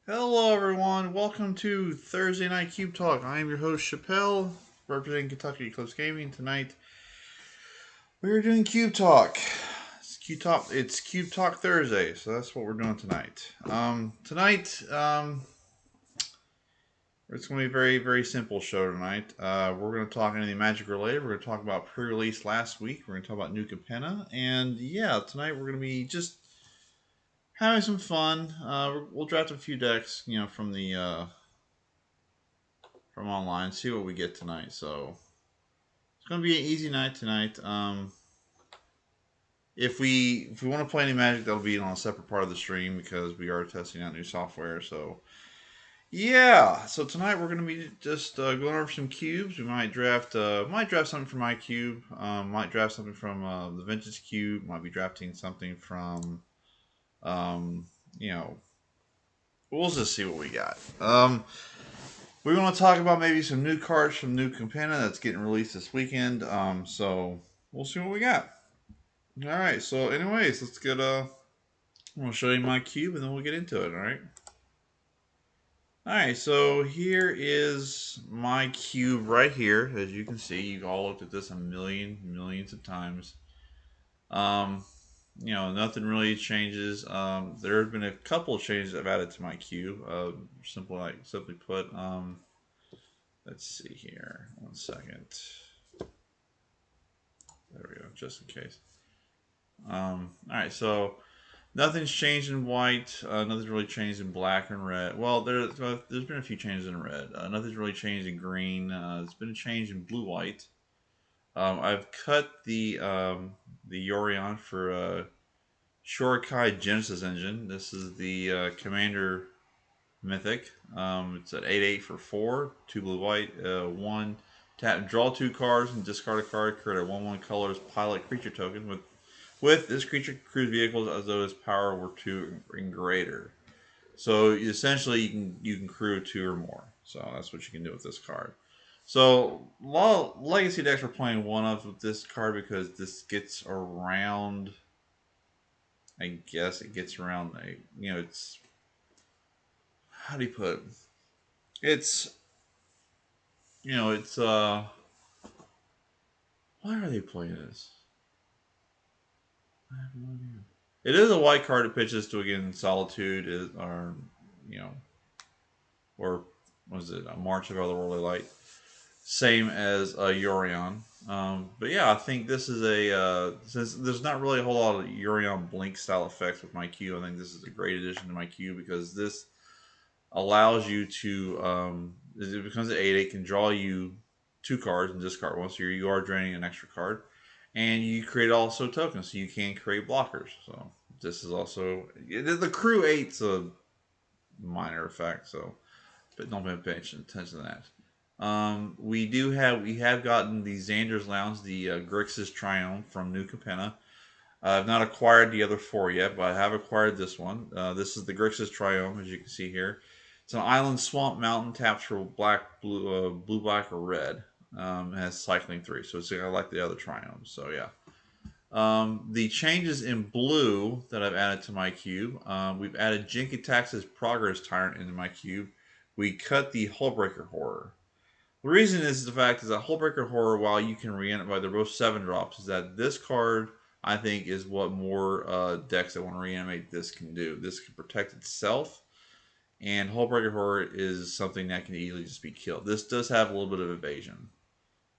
Hello, everyone. Welcome to Thursday Night Cube Talk. I am your host, Chappelle, representing Kentucky Eclipse Gaming. Tonight, we are doing Cube Talk. It's Cube Talk Thursday, so that's what we're doing tonight. Tonight, it's going to be a very, very simple show tonight. We're going to talk anything Magic related. We're going to talk about pre-release last week. We're going to talk about New Capenna, and yeah, tonight we're going to be just having some fun. We'll draft a few decks, from the from online. See what we get tonight. So it's gonna be an easy night tonight. If we want to play any Magic, that'll be on a separate part of the stream because we are testing out new software. So yeah. So tonight we're gonna be just going over some cubes. We might draft something from my cube. Might draft something from the Vintage Cube. Might be drafting something from um, you know. We'll just see what we got. We want to talk about maybe some new cards from New Capenna that's getting released this weekend. So we'll see what we got. All right. So, anyways, let's get I'm gonna show you my cube and then we'll get into it. All right. All right. So here is my cube right here. As you can see, you all looked at this a millions of times. Um, nothing really changes. There have been a couple of changes I've added to my cube. Simply put, let's see here. One second. There we go, just in case. All right, so nothing's changed in white. Nothing's really changed in black and red. Well, there's been a few changes in red. Nothing's really changed in green. There's been a change in blue white. I've cut the Yorion for Shorikai Genesis Engine. This is the Commander Mythic. It's at 8/8 for 4, 2 blue white, 1 tap, draw 2 cards and discard a card. Create a 1/1 colors pilot creature token with this creature cruise vehicles as though its power were 2 and greater. So essentially, you can crew 2 or more. So that's what you can do with this card. So a lot of legacy decks are playing one of with this card because this gets around. I guess it gets around. It's, how do you put it? It's it's. Why are they playing this? I have no idea. It is a white card that pitches to, again, Solitude or you know or was it a March of Otherworldly Light, same as Yorion. But yeah, I think this is since there's not really a whole lot of Yorion Blink style effects with my cube. I think this is a great addition to my cube because this allows you to it becomes an 8/8, can draw you 2 cards and discard one, so you are draining an extra card, and you create also tokens, so you can create blockers. So this is also the crew eight's a minor effect, so but don't pay attention to that. We have gotten the Xander's Lounge, the Grixis Triumph from New Capenna. I've not acquired the other 4 yet, but I have acquired this one. This is the Grixis Triumph, as you can see here. It's an island, swamp, mountain, taps for black, blue, black, or red. It has cycling 3, so it's kind of like the other Triumphs. So yeah. The changes in blue that I've added to my cube, we've added Jinkitax's Progress Tyrant into my cube. We cut the Hullbreaker Horror. The reason is the fact is that Hullbreaker Horror, while you can reanimate by, they're both 7 drops, is that this card, I think, is what more decks that want to reanimate this can do. This can protect itself, and Hullbreaker Horror is something that can easily just be killed. This does have a little bit of evasion.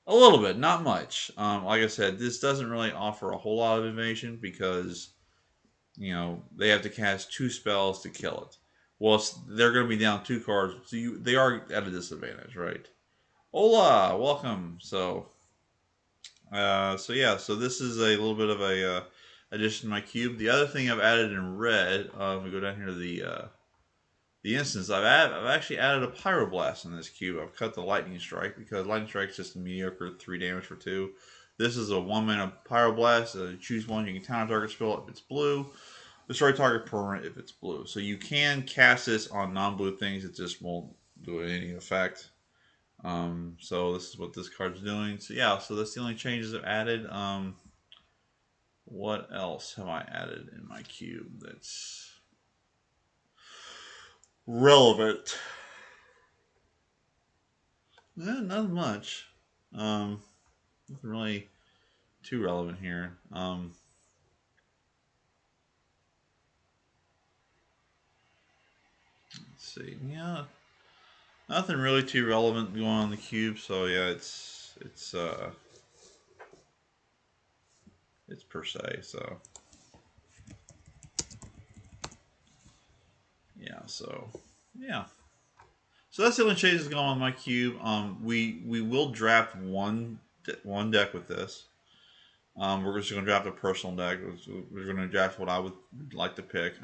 A little bit, not much. Like I said, this doesn't really offer a whole lot of evasion because, they have to cast 2 spells to kill it. Well, they're going to be down 2 cards, so they are at a disadvantage, right? Hola, welcome. So yeah, so this is a little bit of a addition to my cube. The other thing I've added in red, if we go down here to the instance, I've actually added a Pyroblast in this cube. I've cut the Lightning Strike because Lightning Strike is just a mediocre 3 damage for 2. This is a 1-mana Pyroblast. Choose one. You can counter target spell if it's blue. Destroy target permanent if it's blue. So you can cast this on non-blue things. It just won't do any effect. So this is what this card's doing. So yeah, so that's the only changes I've added. What else have I added in my cube? relevant. Not much. Nothing really too relevant here. Let's see. Yeah, nothing really too relevant going on the cube. So yeah, it's per se. So yeah. So yeah. So that's the only changes going on with my cube. We will draft one deck with this. We're just going to draft a personal deck. We're going to draft what I would like to pick.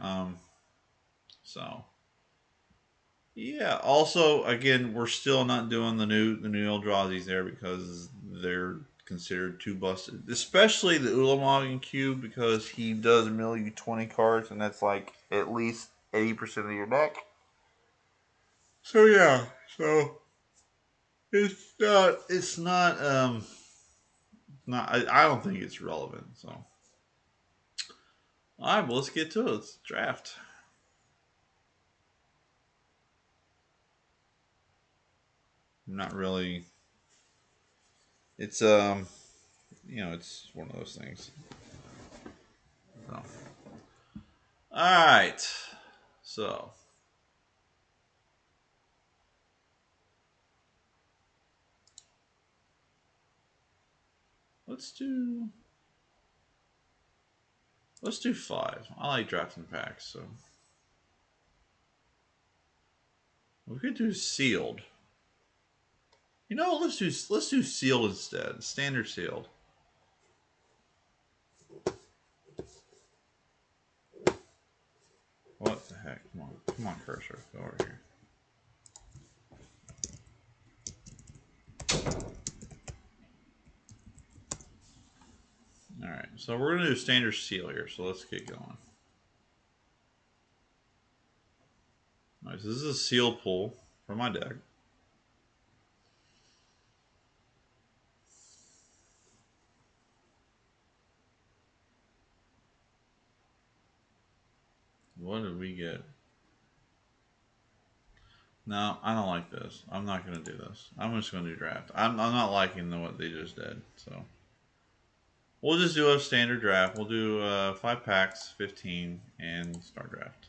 So yeah. Also, again, we're still not doing the new Eldrazi's there because they're considered too busted. Especially the Ulamog cube because he does mill you 20 cards, and that's like at least 80% of your deck. So yeah. So it's not. I don't think it's relevant. So all right, well let's get to it. Let's draft. Not really. It's it's one of those things. So. All right. So let's do let's do 5. I like drafting packs, so we could do sealed. You know, let's do sealed instead. Standard sealed. What the heck? Come on, cursor, go over here. All right, so we're gonna do standard seal here. So let's get going. All right, so this is a seal pull for my deck. What did we get? No, I don't like this. I'm not going to do this. I'm just going to do draft. I'm not liking what they just did. So we'll just do a standard draft. We'll do 5 packs, 15, and start draft.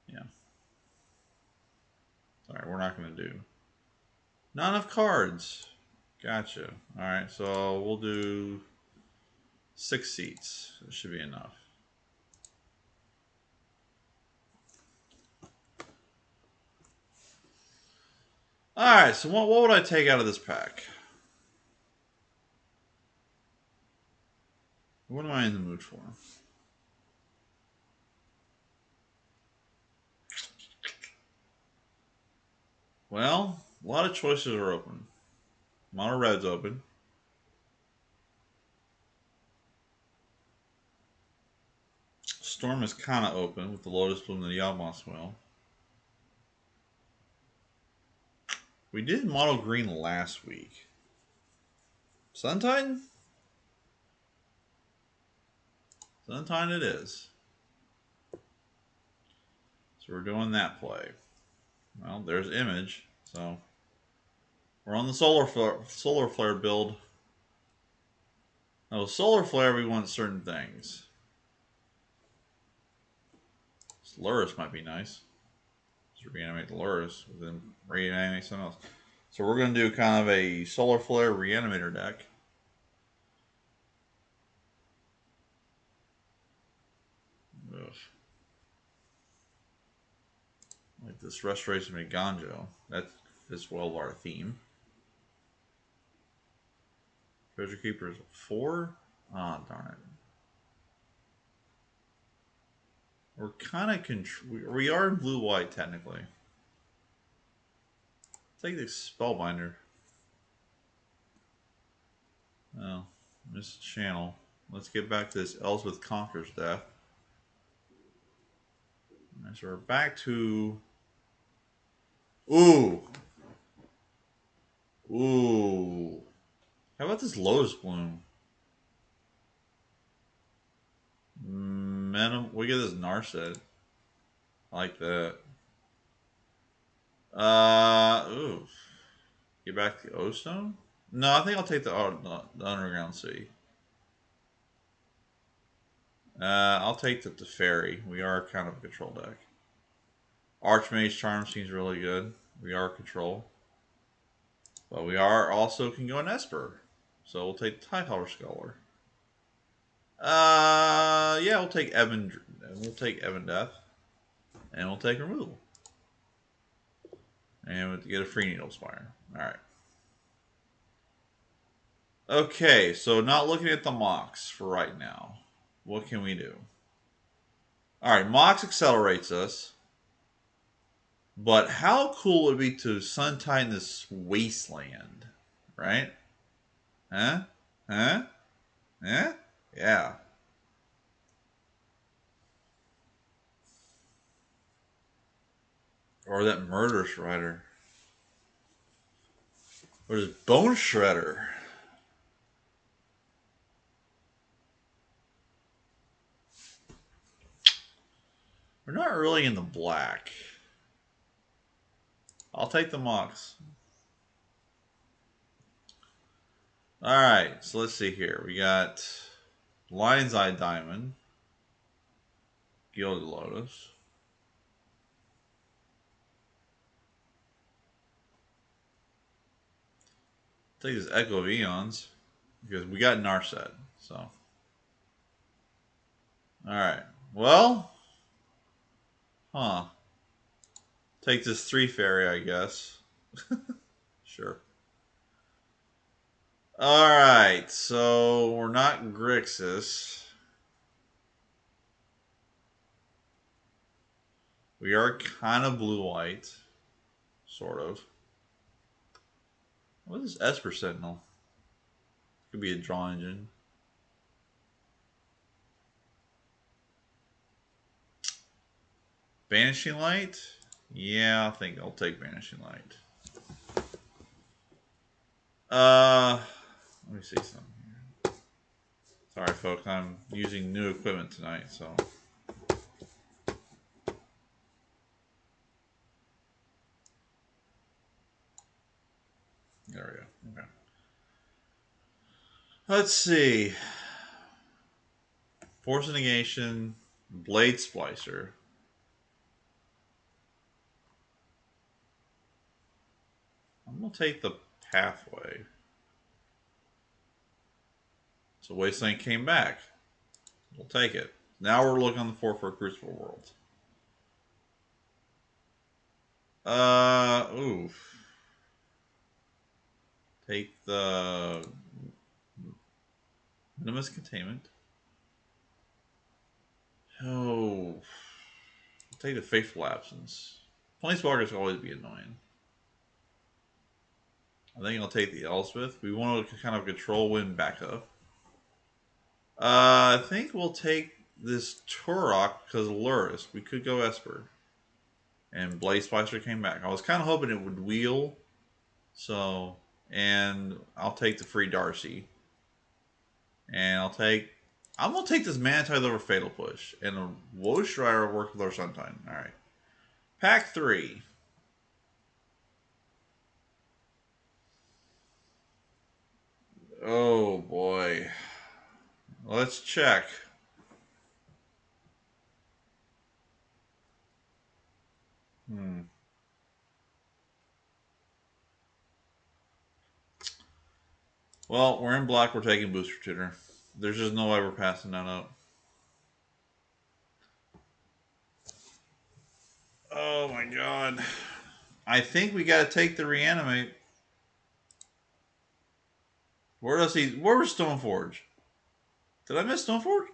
Yeah. Sorry, we're not going to do. Not enough cards. Gotcha. All right, so we'll do 6 seats. It should be enough. All right, so what would I take out of this pack? What am I in the mood for? Well, a lot of choices are open. Mono Red's open. Storm is kind of open with the Lotus Bloom and the Yawgmoth Whale. We did Mono Green last week. Sun Titan? Sun Titan it is. So we're doing that play. Well, there's Image. So we're on the Solar Flare build. Now, with Solar Flare, we want certain things. Luris might be nice. Just reanimate the Luris, then reanimate something else. So we're going to do kind of a Solar Flare Reanimator deck. Ugh. Like this Restoration of Ganjo. That fits well with our theme. Treasure Keeper is 4? Ah, darn it. We're kind of we are in blue-white technically. Take the Spellbinder. Oh, missed channel. Let's get back to this Elswith Conquers death. Right, so we're back to. Ooh. Ooh. How about this Lotus Bloom? We get this Narset. I like that. Ooh. Get back to the O Stone? No, I think I'll take the Underground Sea. I'll take the Fairy. We are kind of a control deck. Archmage Charm seems really good. We are control. But we are also can go an Esper. So we'll take the Tidehauler Scholar. Yeah, we'll take Evan. We'll take Evan Death. And we'll take removal. And we'll get a free Needle Spire. Alright. Okay, so not looking at the Mox for right now. What can we do? Alright, Mox accelerates us. But how cool would it be to Sun Titan this wasteland? Right? Huh? Huh? Huh? Yeah. Or that Murder Shredder. Or this Bone Shredder. We're not really in the black. I'll take the Mox. Alright, so let's see here. We got Lion's Eye Diamond. Gilded Lotus. Take this Echo of Eons. Because we got Narset. So. Alright. Well. Huh. Take this 3 fairy, I guess. Sure. Alright, so we're not Grixis. We are kind of blue-white. Sort of. What is Esper Sentinel? Could be a draw engine. Vanishing Light? Yeah, I think I'll take Vanishing Light. Let me see something here. Sorry, folks, I'm using new equipment tonight, so. There we go. Okay. Let's see. Force of Negation, Blade Splicer. I'm going to take the Pathway. So Wasteland came back. We'll take it. Now we're looking on the 4 for Crucible World. Oof. Take the Minimus Containment. Oh. Take the Faithful Absence. Planeswalkers will always be annoying. I think I'll take the Elspeth. We want to kind of control wind backup. I think we'll take this Turok because of Luris. We could go Esper. And Blaze Splicer came back. I was kind of hoping it would wheel. So, and I'll take the free Darcy. And I'm going to take this Mantide over Fatal Push. And a Wosh Rider will work with our Suntine. Alright. Pack 3. Oh boy. Let's check. Well, we're in black. We're taking Booster Tutor. There's just no way we're passing that up. Oh my god. I think we got to take the Reanimate. Where was Stoneforge? Did I miss Stoneforge?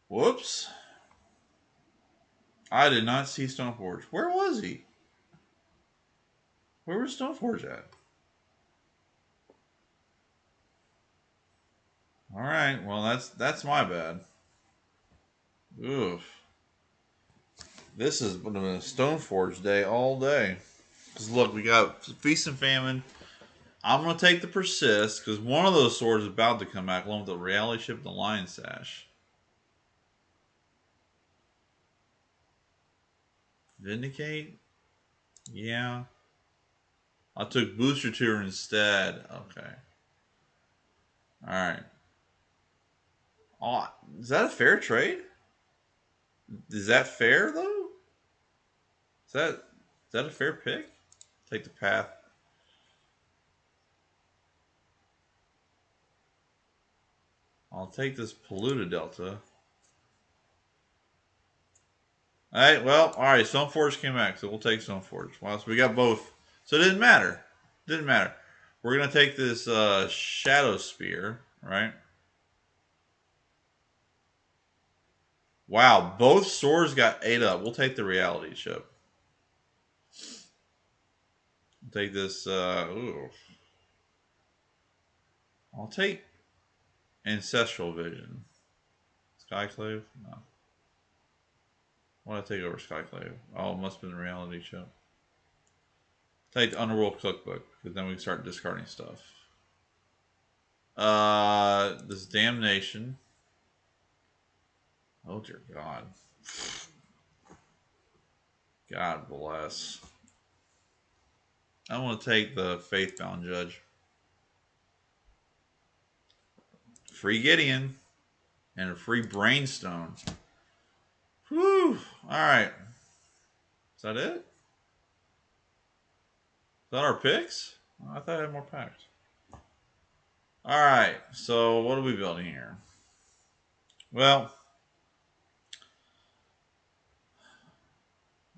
Whoops. I did not see Stoneforge. Where was he? Where was Stoneforge at? Alright, well that's my bad. Oof. This has been a Stoneforge day all day. Because look, we got Feast and Famine. I'm going to take the Persist, because one of those swords is about to come back, along with the Reality Ship and the Lion Sash. Vindicate? Yeah. I took Booster Tour instead. Okay. Alright. Oh, is that a fair trade? Is that fair, though? Is that a fair pick? Take the path. I'll take this Polluted Delta. Alright, well, alright, Stoneforge came back, so we'll take Stoneforge. Well, so we got both. So it didn't matter. Didn't matter. We're going to take this Shadow Spear, right? Wow, both swords got 8 up. We'll take the Reality Chip. We'll take this, ooh. I'll take Ancestral Vision. Skyclave? No. What did I take over Skyclave? Oh, it must have been the Reality Chip. Take the Underworld Cookbook, because then we can start discarding stuff. This Damnation. Oh dear God. God bless. I want to take the Faithbound Judge. Free Gideon. And a free Brainstone. Whew. Alright. Is that it? Is that our picks? Oh, I thought I had more packs. Alright. So what are we building here? Well,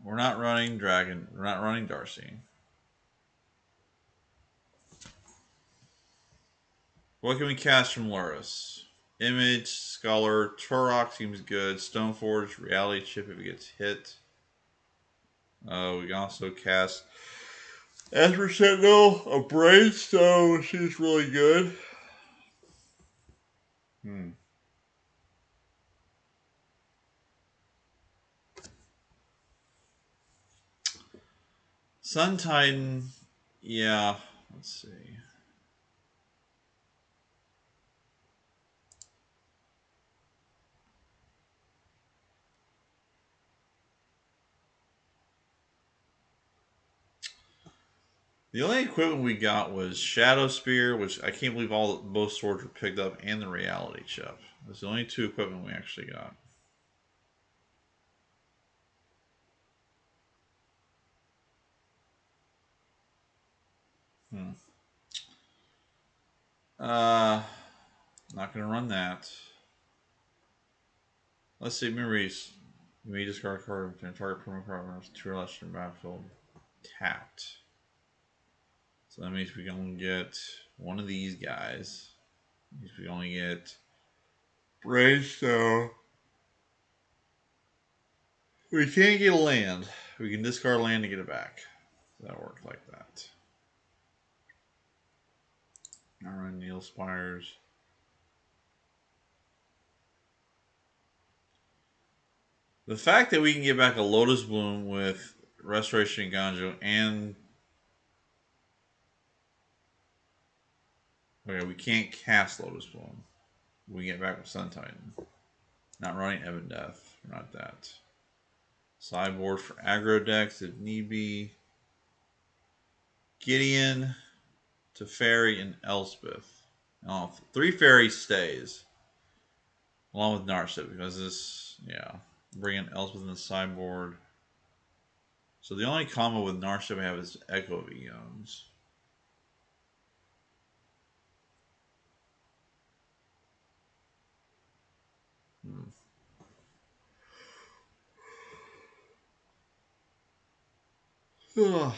we're not running Dragon. We're not running Darcy. What can we cast from Luris? Image, Scholar, Turok seems good. Stoneforge, Reality Chip if it gets hit. We can also cast Esper Sentinel, a Brainstone, she's really good. Sun Titan, yeah, let's see. The only equipment we got was Shadow Spear, which I can't believe both swords were picked up, and the Reality Chip. That's the only 2 equipment we actually got. Not gonna run that. Let's see, memories. You may discard a card and target permanent card when it's 2 or less in the battlefield. Tapped. So that means we can only get one of these guys. That means we only get Braystone. We can't get a land. We can discard land to get it back. That works like that. Alright, Neil Spires. The fact that we can get back a Lotus Bloom with Restoration Ganjo and... Okay, we can't cast Lotus Bloom. We get back with Sun Titan. Not running Evan Death. Not that. Sideboard for aggro decks if need be. Gideon, Teferi, and Elspeth. Oh, 3 fairy stays. Along with Narset, because this, yeah. Bring in Elspeth in the sideboard. So the only combo with Narset we have is Echo of Eons. No,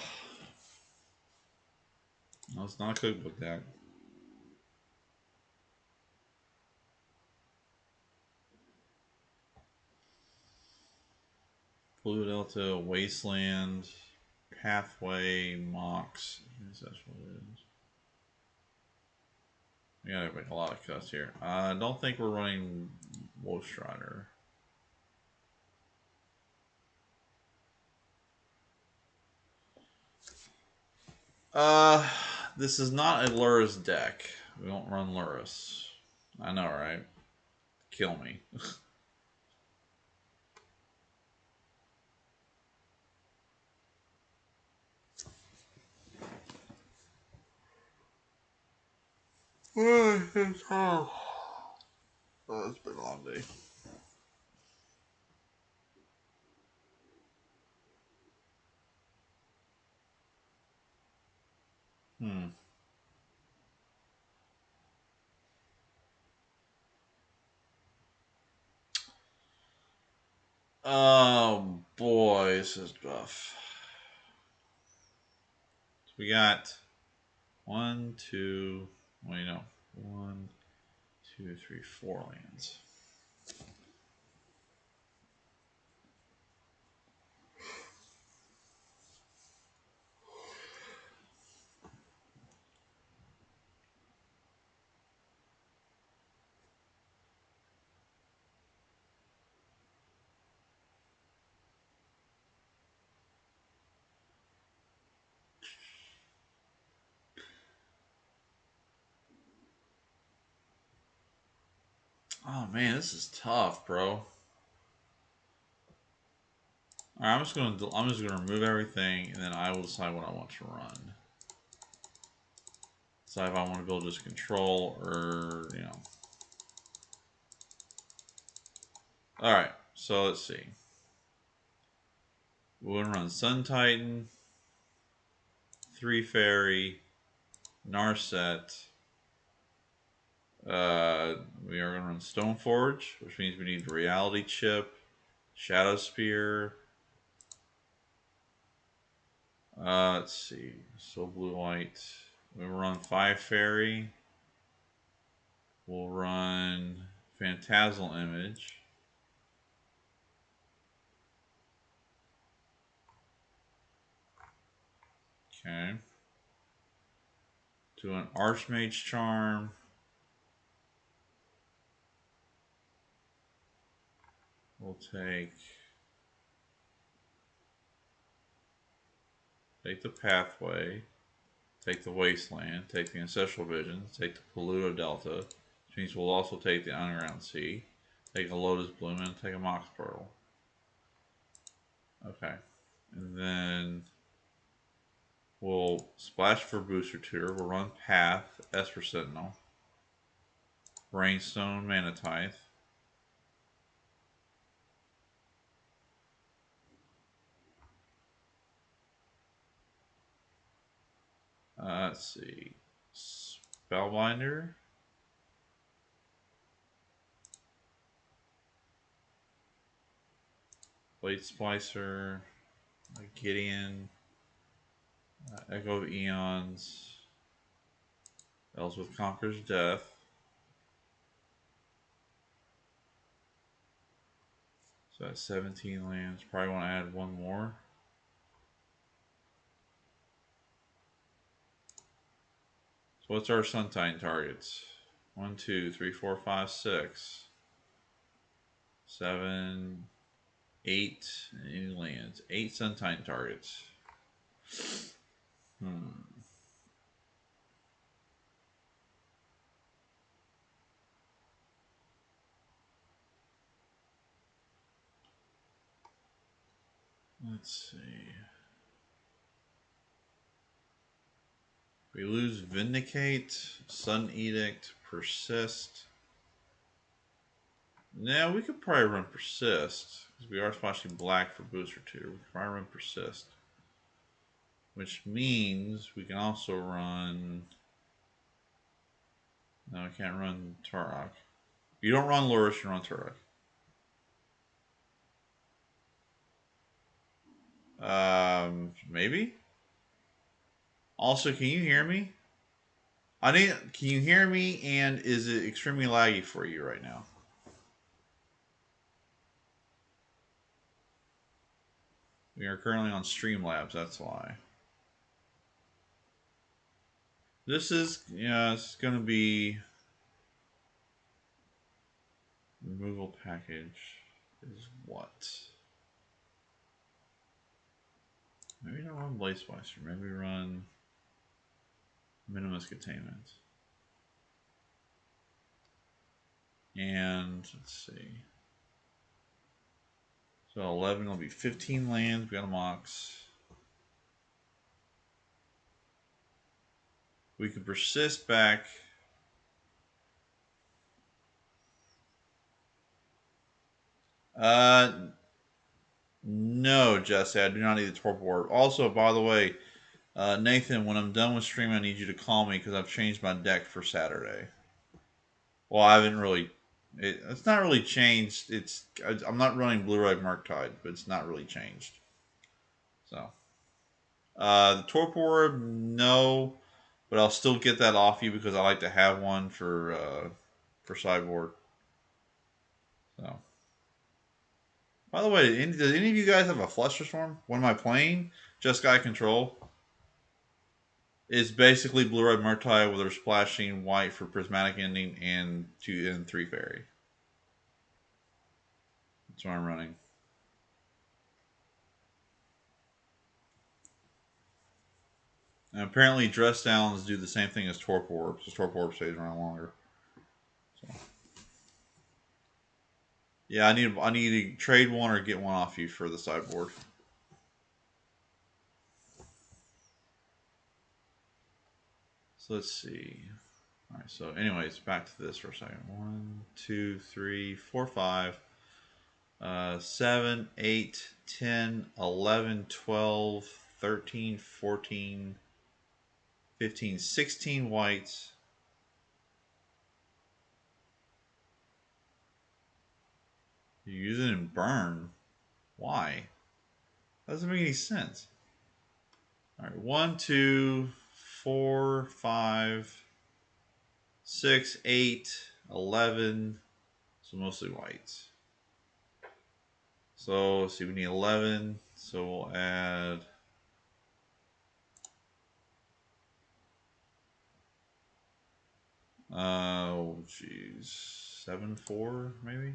it's not a cookbook deck. Blue Delta, Wasteland, Pathway, Mox. That's what it is. We gotta make a lot of cuts here. I don't think we're running Wolfstrider. This is not a Luris deck. We don't run Luris. I know, right? Kill me. Oh, it's been a long day. Hmm. Oh boy, this is rough. So we got one, two. Well, you know, one, two, three, four lands. Oh man, this is tough, bro. All right, I'm just gonna remove everything, and then I will decide what I want to run. Decide if I want to build just control or All right, so let's see. We're gonna run Sun Titan, 3 Fairy, Narset. We are gonna run Stoneforge, which means we need Reality Chip, Shadow Spear. Let's see. So blue white. We'll run 5 Fairy. We'll run Phantasmal Image. Okay. Do an Archmage Charm. We'll take the Pathway, take the Wasteland, take the Ancestral Vision, take the Polluto Delta, which means we'll also take the Underground Sea, take a Lotus Bloom, and take a Mox Pearl. Okay. And then we'll splash for Booster Tutor. We'll run Path, Esper Sentinel, Rainstone, Manatithe. Let's see. Spellbinder. Blade Splicer. Gideon. Echo of Eons. Elswith Conquers Death. So that's 17 lands. Probably want to add one more. So what's our Sun Titan targets? 1, 2, 3, 4, 5, 6, 7, 8. Any lands? 8 Sun Titan targets. Let's see. We lose Vindicate, Sun Edict, Persist. Now we could probably run Persist because we are splashing black for Booster 2. We could probably run Persist, which means we can also run. No, I can't run Turok. You don't run Lurrus, you run Turok. Maybe. Also, can you hear me? Can you hear me? And is it extremely laggy for you right now? We are currently on Streamlabs. That's why. This is it's gonna be removal package. Is what? Maybe don't run Blaze Splicer. Maybe run Minimus Containment. And let's see. So 11 will be 15 lands. We got a Mox. We could persist back Uh, no, Jesse, I do not need the torpor orb. Also, by the way, Nathan, when I'm done with stream, I need you to call me because I've changed my deck for Saturday. Well, I haven't really. It's not really changed. I'm not running Blue-Red Murktide, but it's not really changed. So, the torpor orb, no, but I'll still get that off you because I like to have one for sideboard. So, by the way, does any of you guys have a Fluster Storm? What am I playing? Just Guy Control. It's basically Blue-Red Murktide with her splashing white for Prismatic Ending and 2 and 3 Fairy. That's what I'm running. And apparently, Dress Downs do the same thing as Torpor Orbs. So Torpor Orb stays around longer. So. Yeah, I need to trade one or get one off you for the sideboard. So let's see. All right. So, anyways, back to this for a second. 1, 2, 3, 4, 5, 7, 8, 10, 11, 12, 13, 14, 15, 16 whites. You use it in burn. Why? That doesn't make any sense. All right, 1, 2, 4, 5, 6, 8, 11. So mostly whites. So let's see, we need 11. So we'll add. Oh, geez. 7, 4, maybe?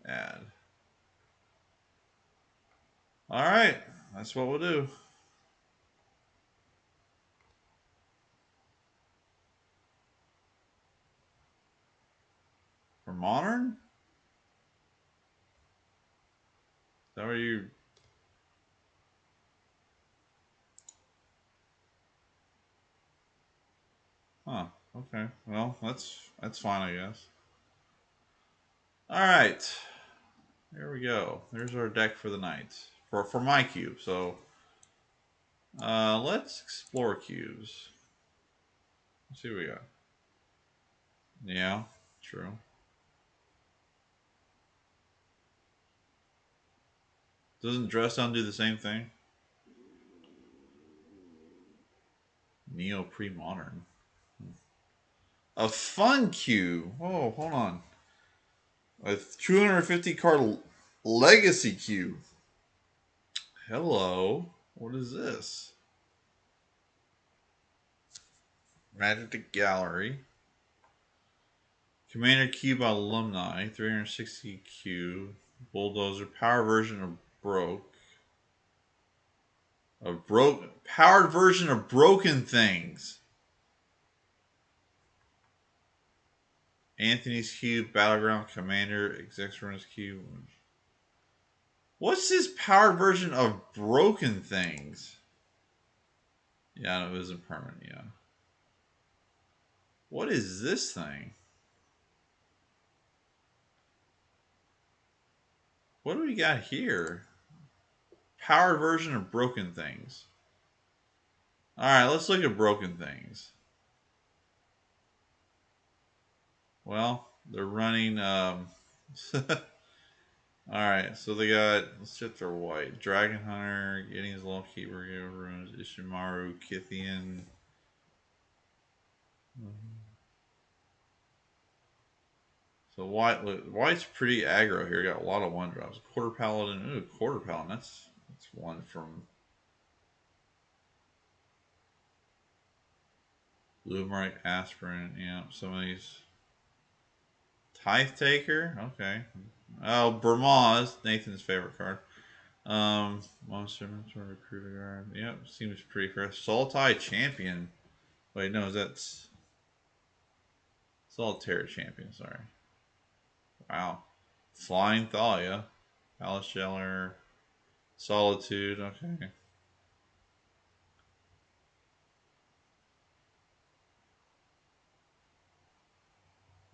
Add. All right, that's what we'll do. For modern? Is that where you. Huh. Okay. Well, that's fine, I guess. All right. There we go. There's our deck for the night. For my cube. So let's explore cubes. Let's see what we got. Yeah, true. Doesn't Dress Down do the same thing? Neo pre-modern. A fun cube. Oh, hold on. A 250 card legacy cube. Hello. What is this? Magic the Gallery. Commander Cube Alumni. 360 cube. Bulldozer. Power version of Broke. Powered version of Broken Things. Anthony's Cube, Battleground Commander, Exexron's Cube. What's this powered version of Broken Things? Yeah, it isn't permanent, yeah. What is this thing? What do we got here? Powered version of Broken Things. Alright, let's look at Broken Things. Well, they're running Alright, so they got, let's check their white. Dragon Hunter, Gideon's Law Keeper, Runes, Ishimaru, Kithian. So white's pretty aggro here. Got a lot of 1-drops. Quarter Paladin, ooh, Quarter Paladin. That's one from Blue Aspirin. Yeah, some of these. Tithe Taker, okay. Oh, Burmaz, Nathan's favorite card. Monster Mentor, Recruiter Guard. Yep, seems pretty fair. Sultai Champion. Wait, no, that's Solitaire Champion, sorry. Wow. Flying Thalia. Palace Jeller. Solitude, okay.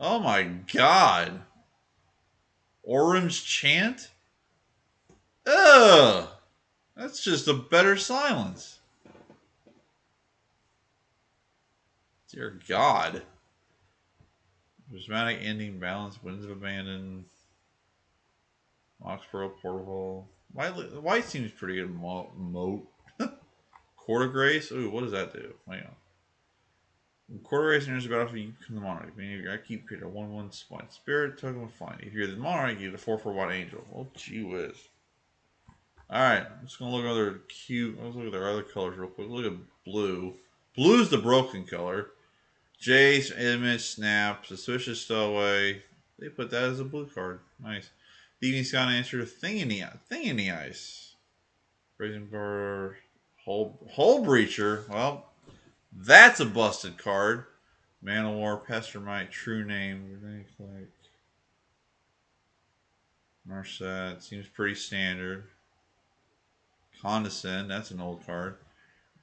Oh my god. Orim's Chant? Ugh! That's just a better silence. Dear God. Prismatic ending, balance, winds of abandon, Oxborough, Portal. White seems pretty good. Moat. Court of Grace? Ooh, what does that do? Hang on. Quarter race enters the battlefield, you become the monarch. Meaning I keep creating a 1/1 white spirit, token with flying. If you're the monarch, you get a 4/4 white angel. Oh, gee whiz. Alright, I'm just gonna look at other cute. Let's look at their other colors real quick. Look at blue. Blue's the broken color. Jace, image, snap, suspicious stowaway. They put that as a blue card. Nice. Thieving Scout answer, thing in the ice. Brazen Bar, Hole Breacher. Well, that's a busted card. Man of War, Pestermite, True Name, Marset, seems pretty standard. Condescend, that's an old card.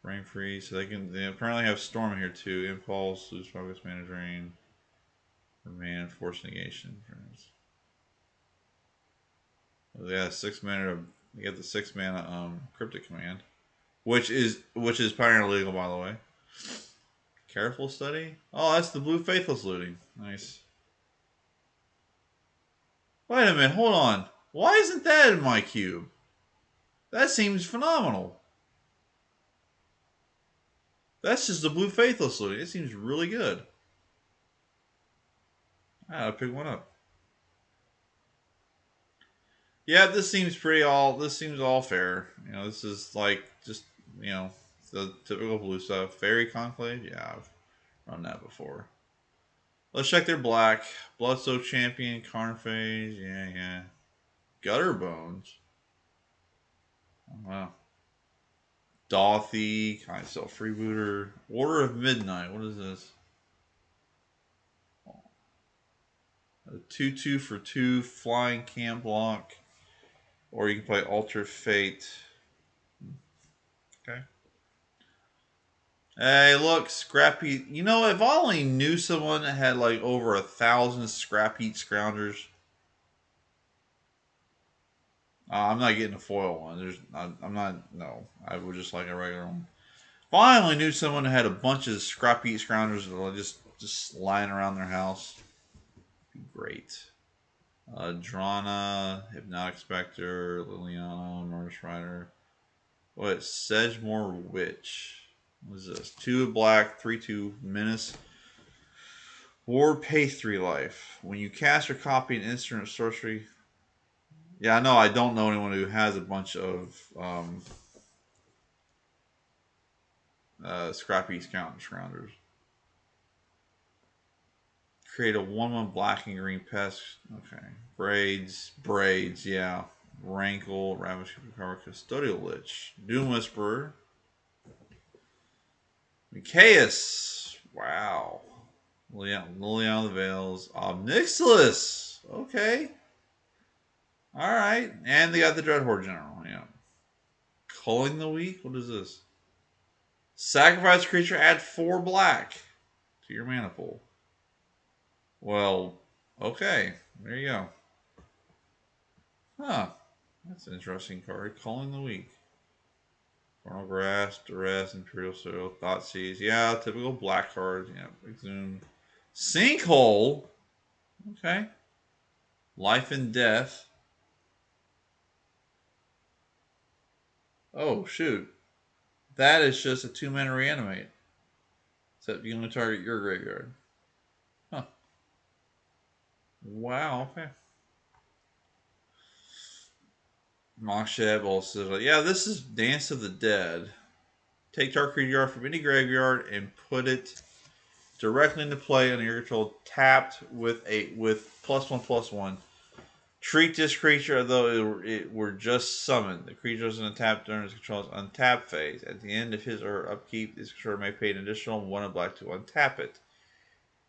Brain Freeze, so they apparently have Storm in here too. Impulse, Lose Focus, Mana Drain, Man, Force Negation. Yeah, 6 mana. You get the 6 mana Cryptic Command, which is Pioneer legal, by the way. Careful Study. Oh, that's the Blue Faithless looting. Nice. Wait a minute, hold on. Why isn't that in my cube? That seems phenomenal. That's just the Blue Faithless looting. It seems really good. I gotta pick one up. Yeah, this seems all fair. You know, this is like just, you know, the typical blue stuff. Fairy Conclave, yeah, I've run that before. Let's check their black. Bloodsoaked Champion, Carnphage, yeah. Gutter Bones. Oh, wow. Dothy, kind of self freebooter. Order of Midnight. What is this? A 2/2 for 2 flying camp block. Or you can play Alter Fate. Okay. Hey, look, Scrap Heat. You know, if I only knew someone that had like over 1,000 Scrap Heat Scroungers. I'm not getting a foil one. I'm not. No, I would just like a regular one. If I only knew someone that had a bunch of Scrap Heat Scroungers that were just lying around their house, it'd be great. Drana, Hypnotic Spectre, Liliana, Norse Rider. What? Sedgemore Witch. What is this? 2 black, 3/2 menace. Ward, pay 3 life. When you cast or copy an instant or sorcery. Yeah, I know. I don't know anyone who has a bunch of Scrappy Scroungers. Create a 1/1 black and green pest. Okay. Braids, yeah. Rankle, Ravish Recover, Custodial Lich. Doom Whisperer. Micaeus. Wow. Liliana of the Veils. Obnixilis. Okay. Alright. And they got the Dreadhorde General. Yeah. Culling the Weak? What is this? Sacrifice creature, add 4 black to your mana pool. Well, okay. There you go. Huh. That's an interesting card. Culling the Weak. Vernal Grass, Duress, Imperial Soil, Thoughtseize. Yeah, typical black cards. Yeah, Exhume. Sinkhole. Okay. Life and Death. Oh, shoot. That is just a 2-mana reanimate. Except you only target your graveyard. Huh. Wow, okay. Mokshed also says, yeah, this is Dance of the Dead. Take target creature from any graveyard and put it directly into play under your control, tapped with +1/+1. Treat this creature as though it were just summoned. The creature is untapped during its control's untap phase. At the end of his or her upkeep, this controller may pay an additional 1 of black to untap it.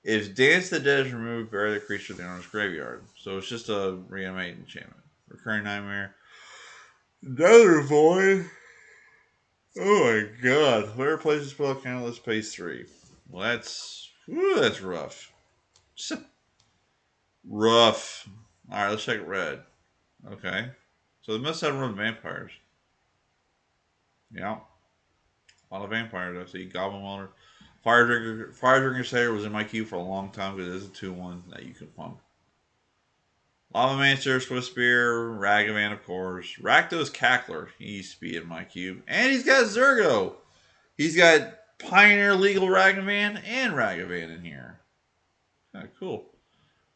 If Dance the Dead is removed, bury the creature in the owner's graveyard. So it's just a reanimate enchantment. Recurring Nightmare. Another Void. Oh my god. Whoever plays the spell countless pays 3. Well, that's rough. Rough. All right, let's check red. Okay. So they must have run vampires. Yeah. A lot of vampires. I see Goblin Welder. Fire Drinker Slayer was in my queue for a long time because it is a 2-1 that you can pump. Lava Mancer, Swift Spear, Ragavan, of course. Rakdos Cackler. He used to be in my cube. And he's got Zergo. He's got Pioneer Legal Ragavan and Ragavan in here. Cool.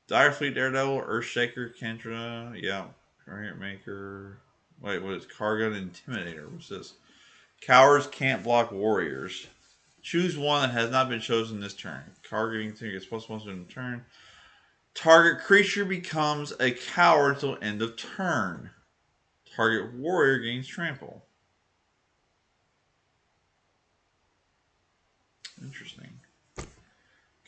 Direfleet Daredevil, Earthshaker, Kendra. Yeah. Current Maker. Wait, what is Cargun Intimidator? What's this? Cowards can't block warriors. Choose one that has not been chosen this turn. Targeting thing gets +1 in turn. Target creature becomes a coward until end of turn. Target warrior gains trample. Interesting.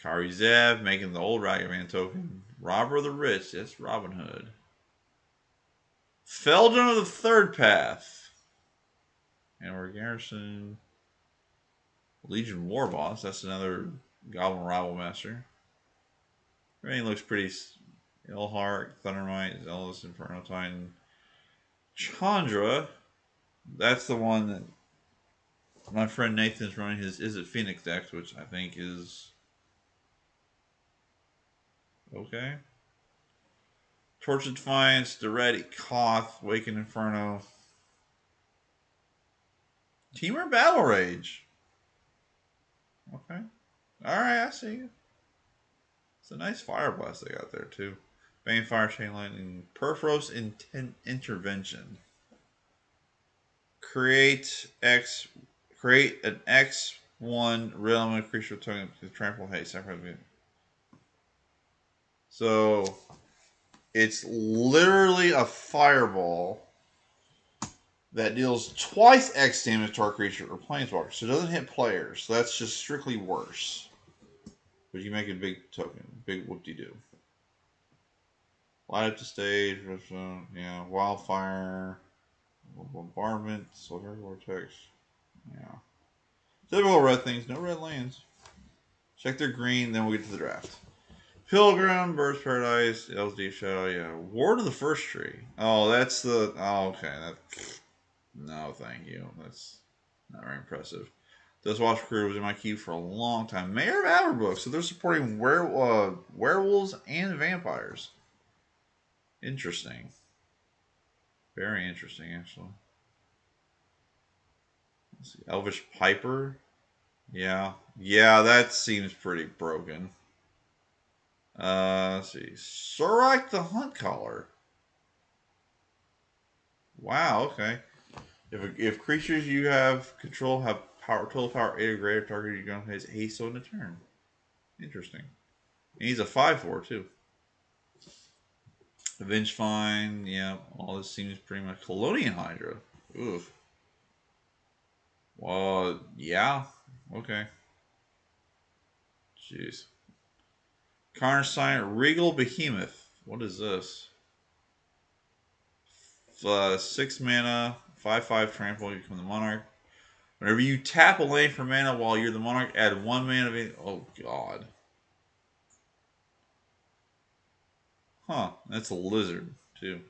Kari Zev making the old Ragavan token. Robber of the Rich. That's Robin Hood. Feldon of the Third Path. And we're Garrison. Legion War Boss. That's another Goblin Rival Master. Everything looks pretty. Elhart, Thundermite, Zealous, Inferno Titan. Chandra. That's the one that my friend Nathan's running his Is It Phoenix deck, which I think is okay. Torch of Defiance, Duretti, Koth, Waken Inferno. Teamer Battle Rage. Okay. Alright, I see you. It's a nice Fire Blast they got there too. Bane Fire, Chain Lightning, Perforos Intervention. Create an X1 real element creature token to trample haste. So it's literally a fireball that deals twice X damage to our creature or planeswalker. So it doesn't hit players. So that's just strictly worse. But you make a big token. Big whoop-de-doo. Light up the stage. Yeah. Wildfire. Bombardment. Solar Vortex. Yeah. Typical red things. No red lands. Check their green. Then we'll get to the draft. Pilgrim, Bird's Paradise, Elves Deep Shadow, yeah. Ward of the First Tree. Oh, that's the. Oh, okay. No, thank you. That's not very impressive. This Watch Crew was in my queue for a long time. Mayor of Aberbrook, so they're supporting werewolves and vampires. Interesting. Very interesting, actually. Let's see. Elvish Piper. Yeah. Yeah, that seems pretty broken. Let's see. Surak the Hunt Caller. Wow, okay. If creatures you have control have total power 8 or greater, target you're going to has haste on the turn. Interesting. And he's a 5/4 too. Avenge Fine, yeah. All this seems pretty much Colonial Hydra. Oof. Well, yeah. Okay. Jeez. Carnsign Regal Behemoth. What is this? 6 mana, 5/5 trample. You become the monarch. Whenever you tap a lane for mana while you're the monarch, add 1 mana of it. Oh god. Huh, that's a lizard, too.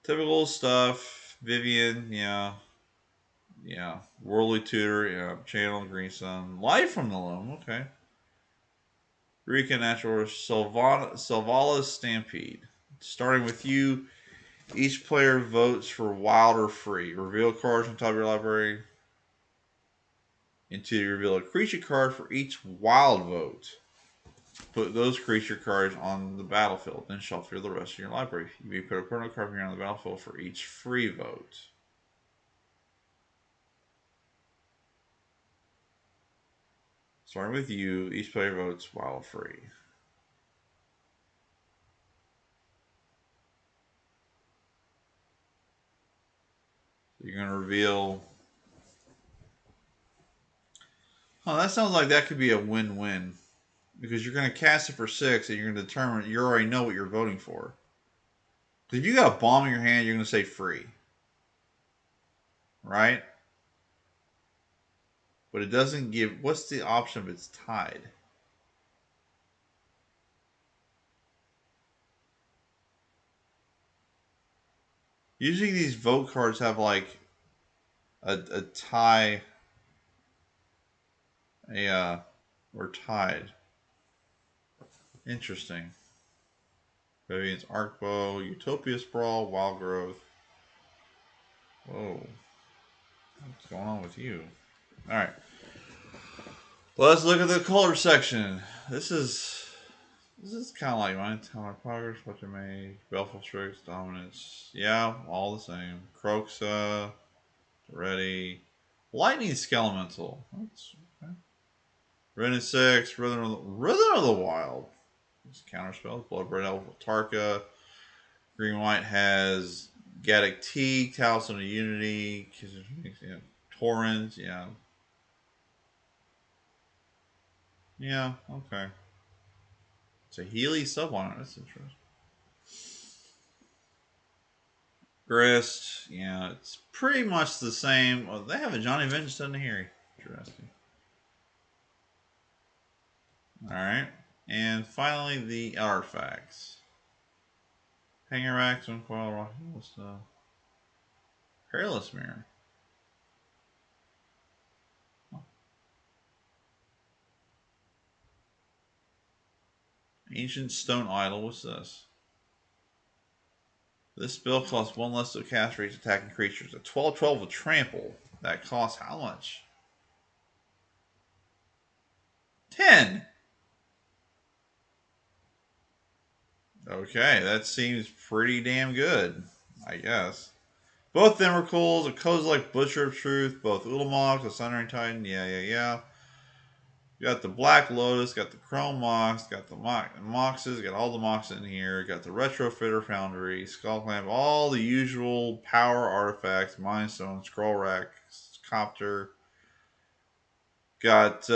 Typical stuff. Vivian, yeah. Yeah. Worldly Tutor, yeah. Channel, Green Sun. Life from the Loam, okay. Rika Natural, Sylvala's Stampede. Starting with you, each player votes for wild or free. Reveal cards on top of your library. Until you reveal a creature card for each wild vote. Put those creature cards on the battlefield, then shuffle the rest of your library. You may put a permanent card here on the battlefield for each free vote. Starting with you, each player votes while free. So you're going to reveal. Oh, that sounds like that could be a win-win. Because you're going to cast it for 6 and you're going to determine, you already know what you're voting for. Because if you got a bomb in your hand, you're going to say free. Right? But it doesn't give. What's the option if it's tied? Usually these vote cards have like a tie, or tied. Interesting. Vivian's Arcbow, Utopia Sprawl, Wild Growth. Whoa. What's going on with you? Alright. Let's look at the color section. This is kind of like mine. Tower Progress, what you made, Belfast Strix, Dominance. Yeah, all the same. Croxa, Ready. Lightning Skelemental. That's okay. Ren 6, Rhythm of the Wild. It's counterspell. Bloodbraid Elf, Tarka. Green White has Gaddock T, Talisman of Unity, yeah, Torrens, yeah. Yeah, okay. It's a Healy Subliner, that's interesting. Grist, yeah, it's pretty much the same. Well, they have a Johnny Vengeance down here. Interesting. Alright. And finally, the artifacts. Hanger Racks, Uncoil Rock, Perilous Mirror. Ancient Stone Idol, what's this? This spell costs one less to cast for each attacking creatures. A 12/12 with trample. That costs how much? 10. Okay, that seems pretty damn good, I guess. Both of them are cool. A Kozilek Butcher of Truth, both Ulamog, the Sundering Titan, yeah. You got the Black Lotus, got the Chrome Mox, got the Moxes, got all the Mox in here, got the Retrofitter Foundry, Skull Clamp, all the usual power artifacts, Mind Stone, Scroll Rack, Copter. Got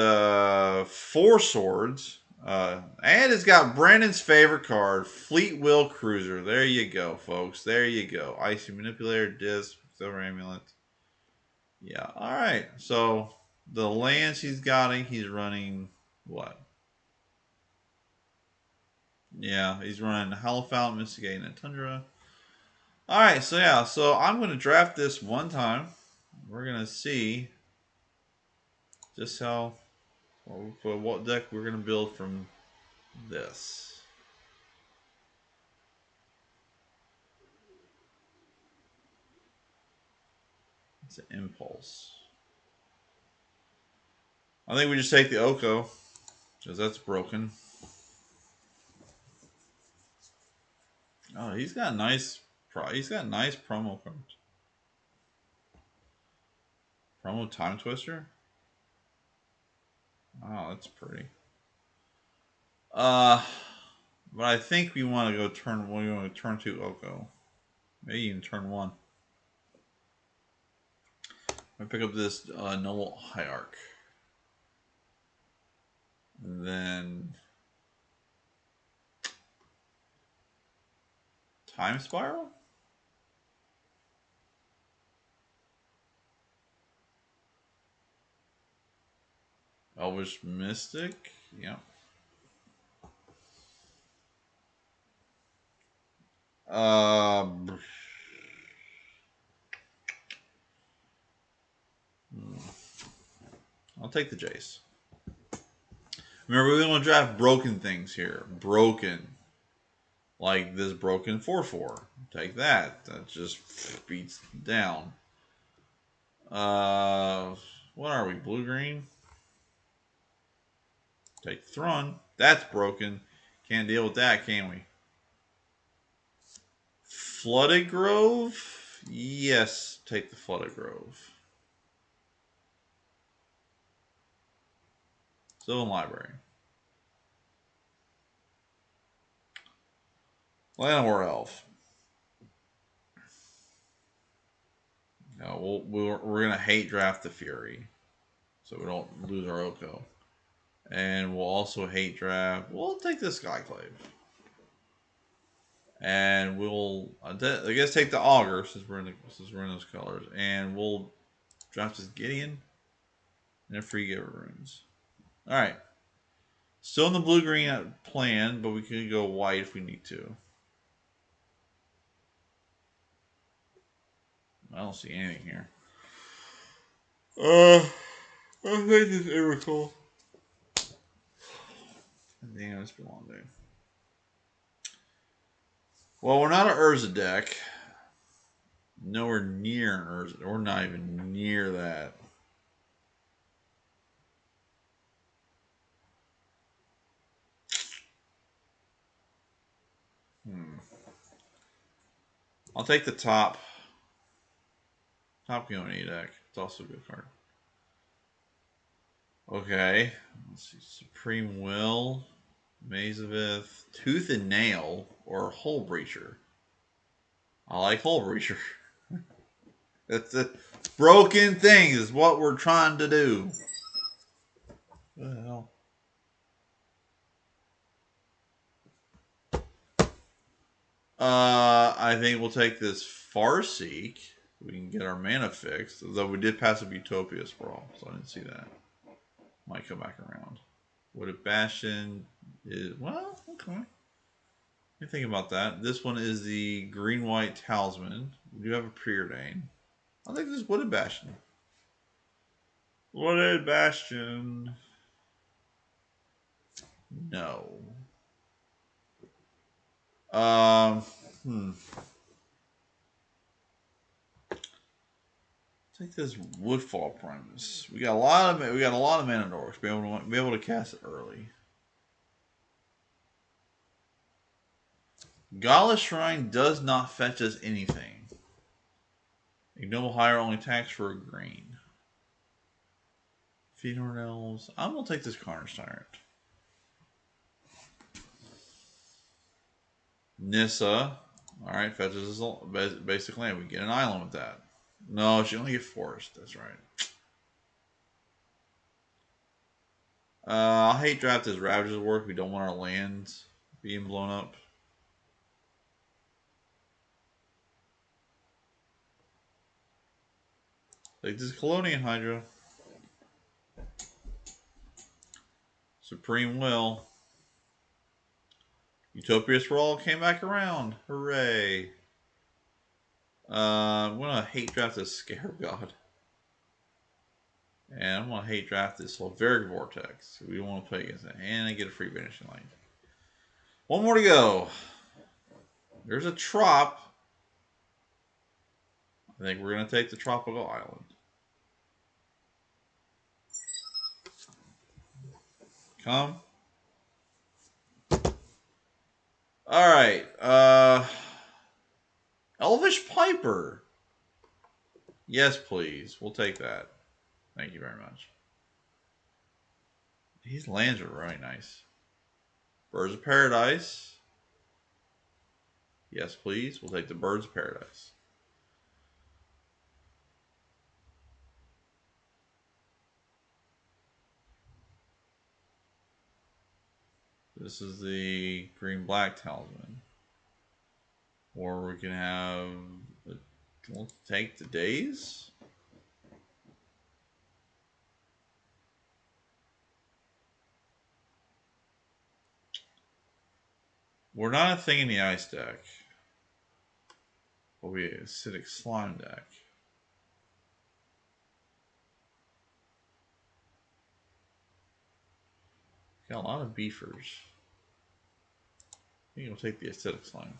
4 swords. And it's got Brandon's favorite card, Fleet Will Cruiser. There you go, folks. There you go. Icy Manipulator, Disc, Silver Amulet. Yeah, alright. So, the lands he's running what? Yeah, he's running Hallowfountain, Mystigate, and Tundra. Alright, so yeah, so I'm going to draft this one time. We're going to see just what deck we're going to build from this. It's an Impulse. I think we just take the Oko, because that's broken. Oh, he's got nice promo cards. Promo Time Twister? Oh, that's pretty. But I think we want to go turn 1. We want to turn 2 Oko. Maybe even turn 1. I'm going to pick up this Noble Hierarch. And then Time Spiral? Elvish Mystic? Yep. Uh, I'll take the Jace. Remember, we want to draft broken things here. Broken. Like this broken 4/4. Take that. That just beats down. What are we? Blue green? Take Thrun. That's broken. Can't deal with that, can we? Flooded Grove? Yes, take the Flooded Grove. Sylvan Library. Llanowar Elf. No, we're going to hate draft the Fury, so we don't lose our Oko. And we'll also hate draft. We'll take this Skyclave. And we'll, I guess, take the Augur since we're in those colors. And we'll draft this Gideon and a free giver runes. Alright. Still in the blue-green plan, but we can go white if we need to. I don't see anything here. I think this is cool. Damn, it's been a long day. Well, we're not an Urza deck. Nowhere near an Urza. We're not even near that. I'll take the top. Top Peony deck. It's also a good card. Okay. Let's see. Supreme Will. Mazavith. Tooth and Nail. Or Hole Breacher. I like Hole Breacher. That's a broken thing is what we're trying to do. What the hell? I think we'll take this Farseek. We can get our mana fixed. Though we did pass up Utopia Sprawl, so I didn't see that. Might come back around. Wooded Bastion is well, okay. You think about that. This one is the green-white talisman. We do have a preordain. I think this is Wooded Bastion. Wooded Bastion. No. Take this Woodfall Primus. We got a lot of mana dorks. Be able to cast it early. Gala Shrine does not fetch us anything. Ignoble Hire only attacks for a green. Feedhorn Elves. I'm gonna take this Carnage Tyrant. Nissa. Alright, fetches us basic land. We get an island with that. No, she only gets forest. That's right. I'll hate draft as Ravages work. We don't want our lands being blown up. Like this Colonian Hydra. Supreme Will. Utopia Sprawl came back around. Hooray. I'm going to hate draft this Scarab God. And I'm going to hate draft this Laveric Vortex. We don't want to play against it. And I get a free Vanishing Light. One more to go. There's a Trop. I think we're going to take the Tropical Island. Come. Alright. Elvish Piper. Yes, please. We'll take that. Thank you very much. These lands are really nice. Birds of Paradise. Yes, please. We'll take the Birds of Paradise. This is the green-black talisman. Or we can have... We'll take the days. We're not a thing in the ice deck. But we have acidic slime deck. Got a lot of beefers. I think we'll take the acidic slime.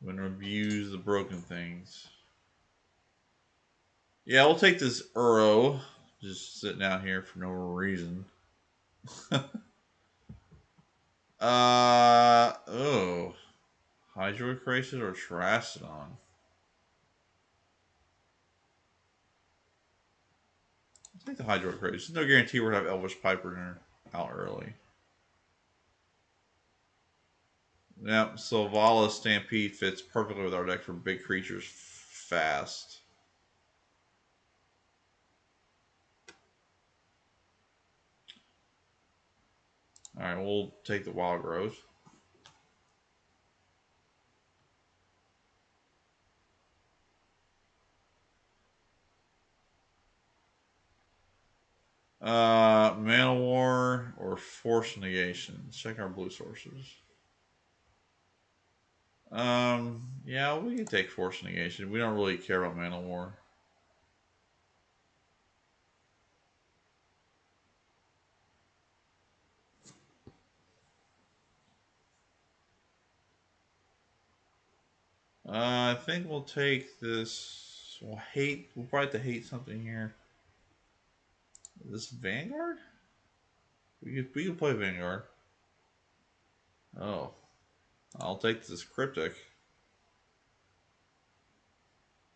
I'm gonna abuse the broken things. Yeah, we'll take this Uro. Just sitting out here for no reason. Oh. Hydroid Crisis or Terrastodon? I think the Hydroid Crisis. There's no guarantee we're going to have Elvish Piper in her out early. Yep, so Vala Stampede fits perfectly with our deck for big creatures fast. Alright, we'll take the Wild Growth. Mana War or Force Negation. Let's check our blue sources. Yeah, we can take force negation. We don't really care about Man of War. I think we'll take this. We'll hate. We'll probably have to hate something here. This Vanguard? We could play Vanguard. Oh, I'll take this Cryptic.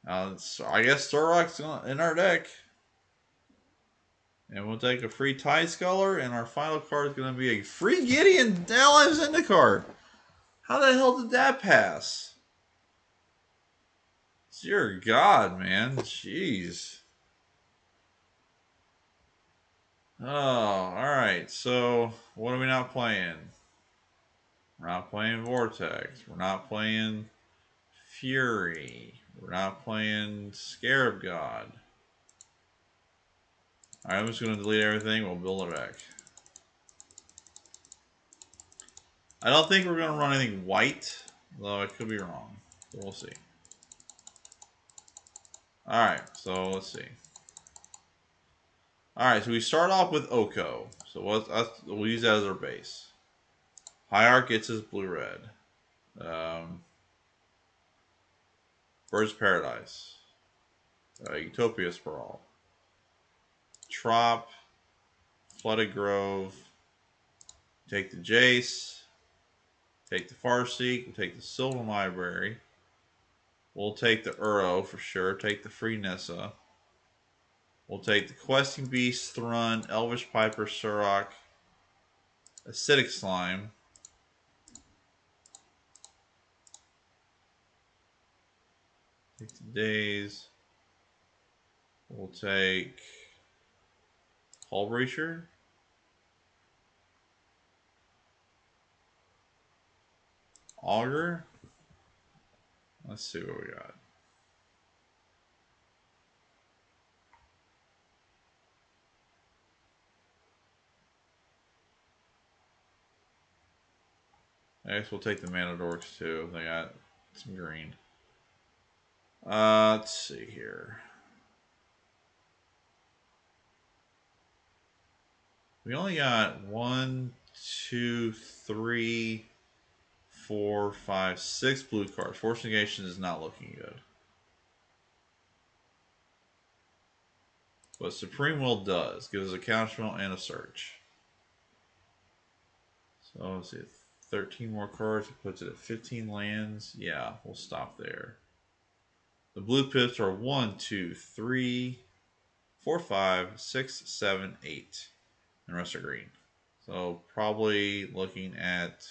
I guess Storrock's in our deck. And we'll take a free Tide Scholar, and our final card is going to be a free Gideon Allied Zendikar. How the hell did that pass? Dear God, man. Jeez. Oh, alright. So, what are we not playing? We're not playing Vortex. We're not playing Fury. We're not playing Scarab God. Alright, I'm just going to delete everything. We'll build a deck. I don't think we're going to run anything white, though I could be wrong. So we'll see. Alright, so let's see. Alright, so we start off with Oko. So we'll use that as our base. Hierarch gets his blue-red. Bird's Paradise. Utopia Sprawl. Trop. Flooded Grove. Take the Jace. Take the Farseek. We'll take the Sylvan Library. We'll take the Uro for sure. Take the Free Nissa. We'll take the Questing Beast, Thrun, Elvish Piper, Surrock, Acidic Slime. Take the Daze. We'll take Hull Breacher. Augur. Let's see what we got. I guess we'll take the Mana Dorks too. They got some green. Let's see here. We only got 1, 2, 3, 4, 5, 6 blue cards. Force Negation is not looking good. But Supreme Will does. Gives us a counterspell and a search. So let's see. 13 more cards. It puts it at 15 lands. Yeah, we'll stop there. The blue pips are 1, 2, 3, 4, 5, 6, 7, 8. And the rest are green. So probably looking at,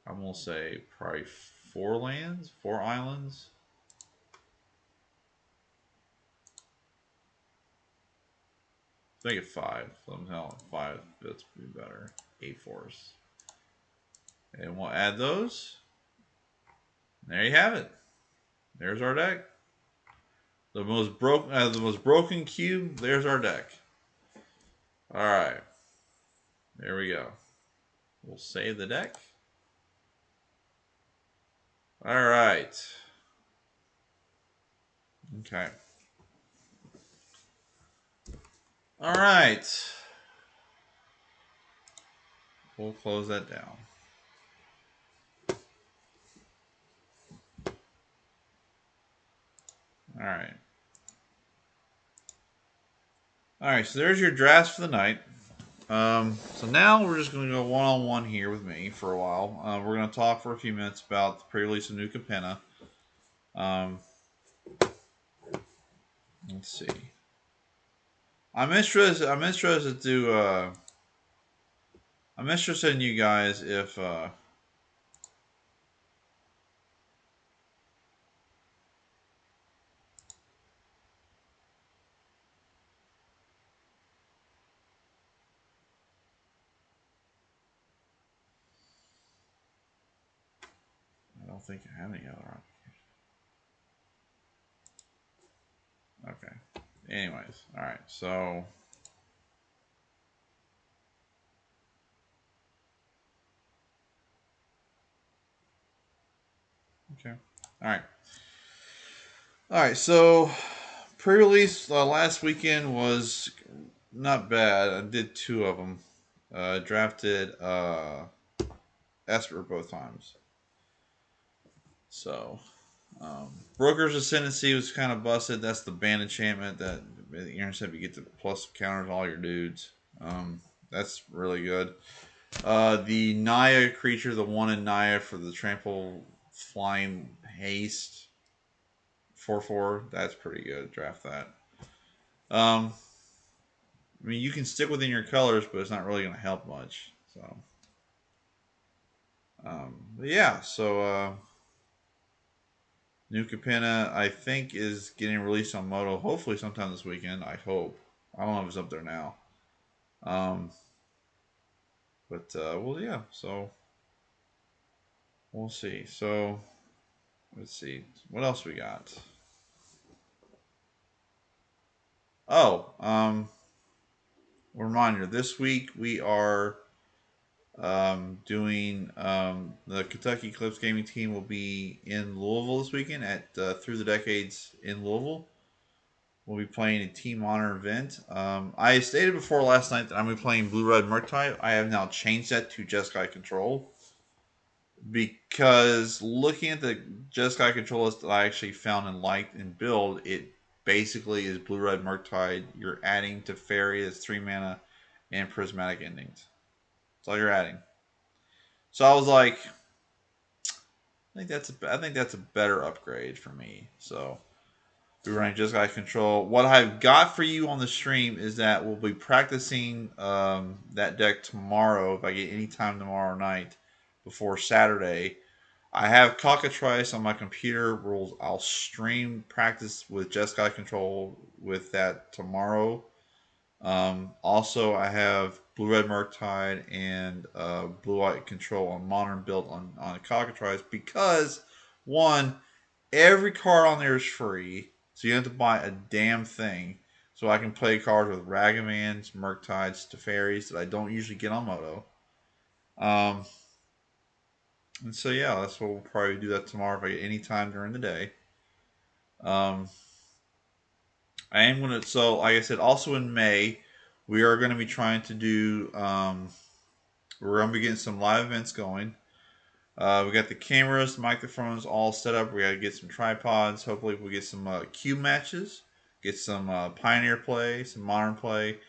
I'm going to say probably 4 lands, 4 islands. Let's make it 5. Somehow 5 fits pretty better. 8 forests. And we'll add those. There you have it. There's our deck. The most broken cube. There's our deck. All right. There we go. We'll save the deck. All right. Okay. All right. We'll close that down. All right. All right, so there's your drafts for the night. So now we're just going to go one-on-one here with me for a while. We're going to talk for a few minutes about the pre-release of New Capenna. Let's see. I'm interested in you guys if I don't think I have any other options. Okay. Anyways, all right. So Okay. All right. All right. So pre-release last weekend was not bad. I did two of them. Drafted Esper both times. So Broker's Ascendancy was kind of busted. That's the band enchantment that you intercept. You get the plus counters all your dudes. That's really good. The Naya creature, the one in Naya for the trample flying haste 4/4. That's pretty good. Draft that. Um, I mean, you can stick within your colors, but it's not really going to help much. So, but yeah. So, New Capenna, I think, is getting released on Moto. Hopefully, sometime this weekend. I hope. I don't know if it's up there now. Um, but well, yeah. So we'll see. So let's see what else we got. Oh, reminder: this week we are doing the Kentucky Clips gaming team will be in Louisville this weekend at Through the Decades in Louisville. We'll be playing a team honor event. I stated before last night that I'm going to be playing Blue Red Murktide. I have now changed that to Jeskai Control because looking at the Jeskai Control list that I actually found and liked and build, it basically is Blue Red Murktide. You're adding to Fairy as 3 mana and Prismatic Endings. That's all you're adding. So I was like, I think that's a better upgrade for me. So we're running Just Guy Control. What I've got for you on the stream is that we'll be practicing that deck tomorrow if I get any time tomorrow night before Saturday. I have Cockatrice on my computer. I'll stream practice with Just Guy Control with that tomorrow. Also, I have Blue Red Murktide and Blue White Control on Modern built on Cockatrice because one, every card on there is free, so you don't have to buy a damn thing. So I can play cards with Ragamans, Murktides, Teferis that I don't usually get on Moto. Um, and so yeah, that's what we'll probably do that tomorrow if I get any time during the day. Um, I am gonna like I said, also in May, we are gonna be trying to do we're gonna be getting some live events going. We got the cameras, microphones all set up. We got to get some tripods. Hopefully, we'll get some cube matches, get some Pioneer play, some Modern play,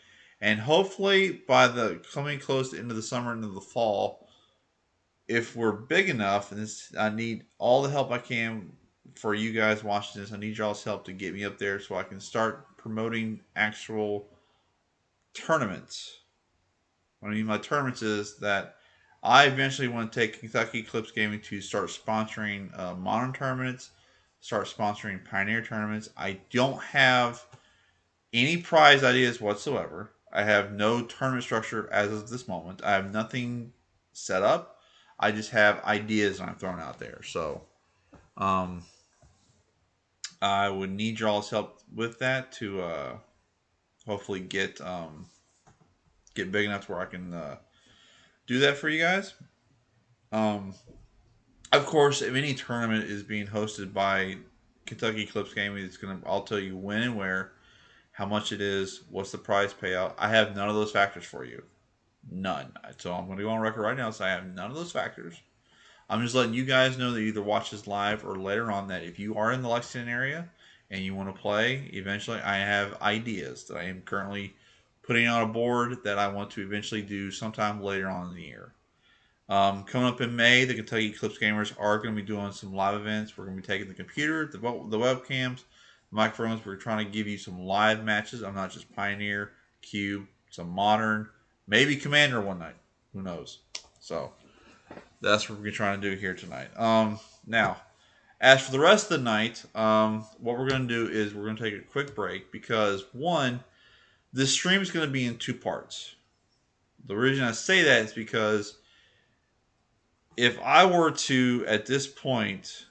and hopefully by the coming close to the end of the summer, into the fall, if we're big enough, and I need all the help I can for you guys watching this. I need y'all's help to get me up there so I can start promoting actual tournaments. What I mean by tournaments is that I eventually want to take Kentucky Clips Gaming to start sponsoring modern tournaments, start sponsoring Pioneer tournaments. I don't have any prize ideas whatsoever. I have no tournament structure as of this moment. I have nothing set up. I just have ideas I'm throwing out there. So um, I would need y'all's help with that to hopefully get big enough to where I can do that for you guys. Um, of course, if any tournament is being hosted by Kentucky Clips Gaming, I'll tell you when and where, how much it is, what's the prize payout. I have none of those factors for you. None. So I'm going to go on record right now. So I have none of those factors. I'm just letting you guys know that you either watch this live or later on that if you are in the Lexington area and you want to play, eventually I have ideas that I am currently putting on a board that I want to eventually do sometime later on in the year. Coming up in May, the Kentucky Clips Gamers are going to be doing some live events. We're going to be taking the computer, the webcams, the microphones. We're trying to give you some live matches. I'm not just Pioneer, Cube, some Modern, maybe Commander one night. Who knows? So that's what we're trying to do here tonight. Now, as for the rest of the night, what we're going to do is we're going to take a quick break because one, this stream is going to be in two parts. The reason I say that is because if I were to at this point,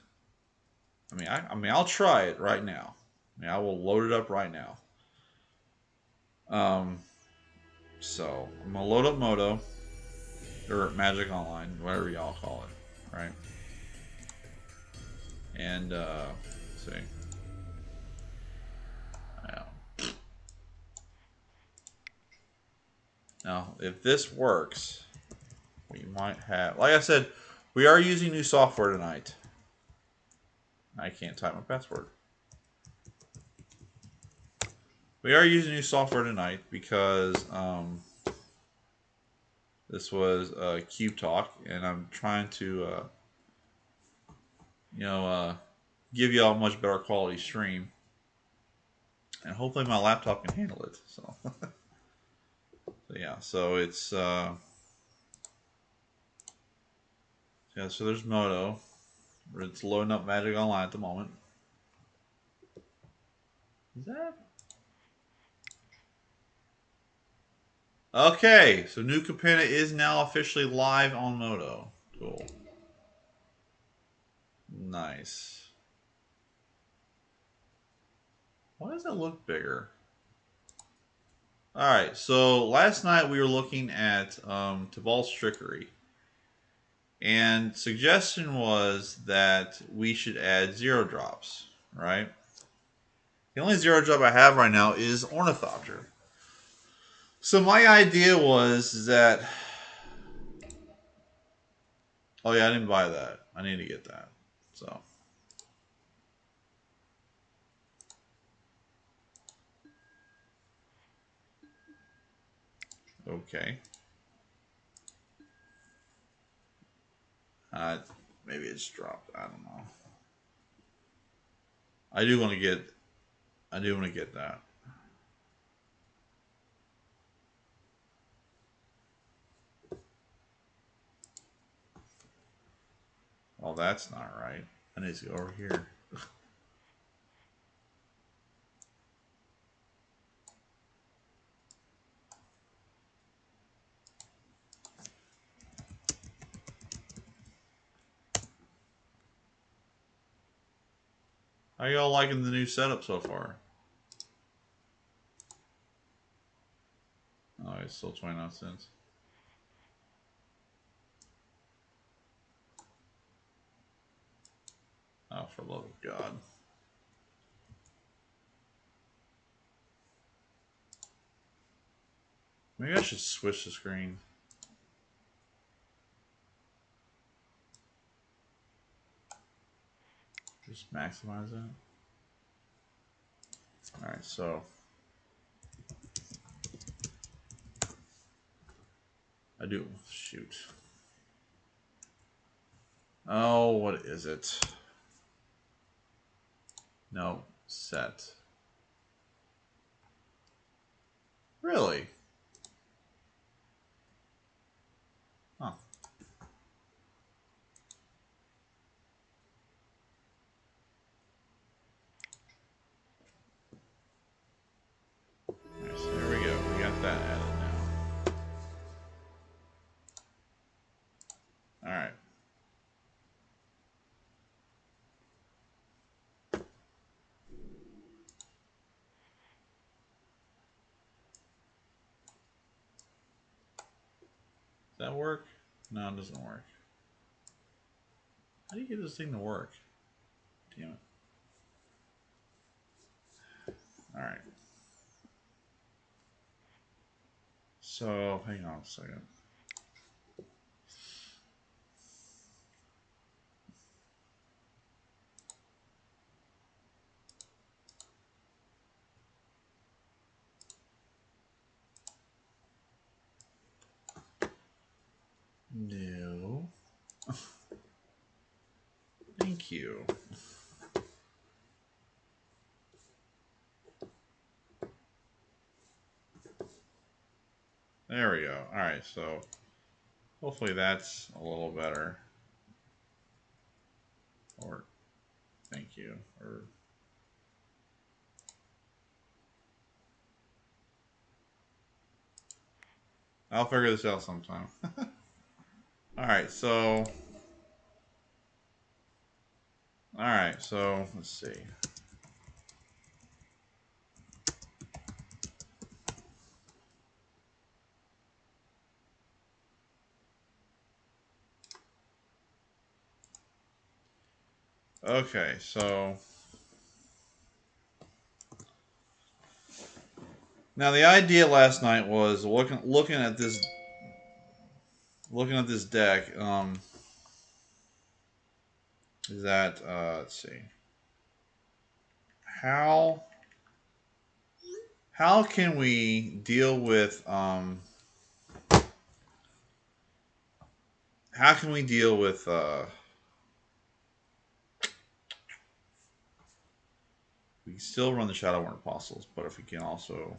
I'll try it right now. I will load it up right now. So I'm gonna load up Moto or Magic Online, whatever y'all call it, right? And let's see. Yeah. Now, if this works, we might have, like I said, we are using new software tonight. I can't type my password. We are using new software tonight because this was Cube Talk, and I'm trying to, you know, give you all a much better quality stream, and hopefully my laptop can handle it. So, so yeah, so it's yeah. So there's Moto. It's loading up Magic Online at the moment. Is that okay? So New Capenna is now officially live on Moto. Cool. Nice. Why does it look bigger? All right. So last night we were looking at Tibalt's Trickery, and suggestion was that we should add zero drops. Right. The only zero drop I have right now is Ornithopter. So my idea was that, oh yeah, I didn't buy that. I need to get that. So okay. Uh, Maybe it's dropped. I don't know. I do want to get. I do want to get that. Well, that's not right. I need to go over here. How y'all liking the new setup so far? Oh, it's still 29 cents. Oh, for the love of God. Maybe I should switch the screen. Just maximize it. Alright, so I do. Shoot. Oh, what is it? No, set. Really? Huh. Right, so there we go. We got that added now. Alright. Does that work? No, it doesn't work. How do you get this thing to work? Damn it. Alright. So, hang on a second. No. Thank you. There we go. Alright, so hopefully that's a little better. Or, thank you. Or, I'll figure this out sometime. Alright, so. Alright, so let's see. Okay, so now the idea last night was looking at this deck. Is that let's see how how can we deal with how can we deal with we can still run the Shadowborn Apostles, but if we can also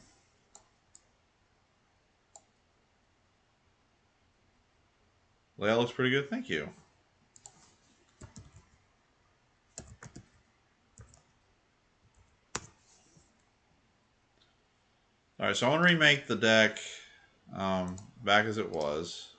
layout looks pretty good. Thank you. All right, so I want to remake the deck back as it was.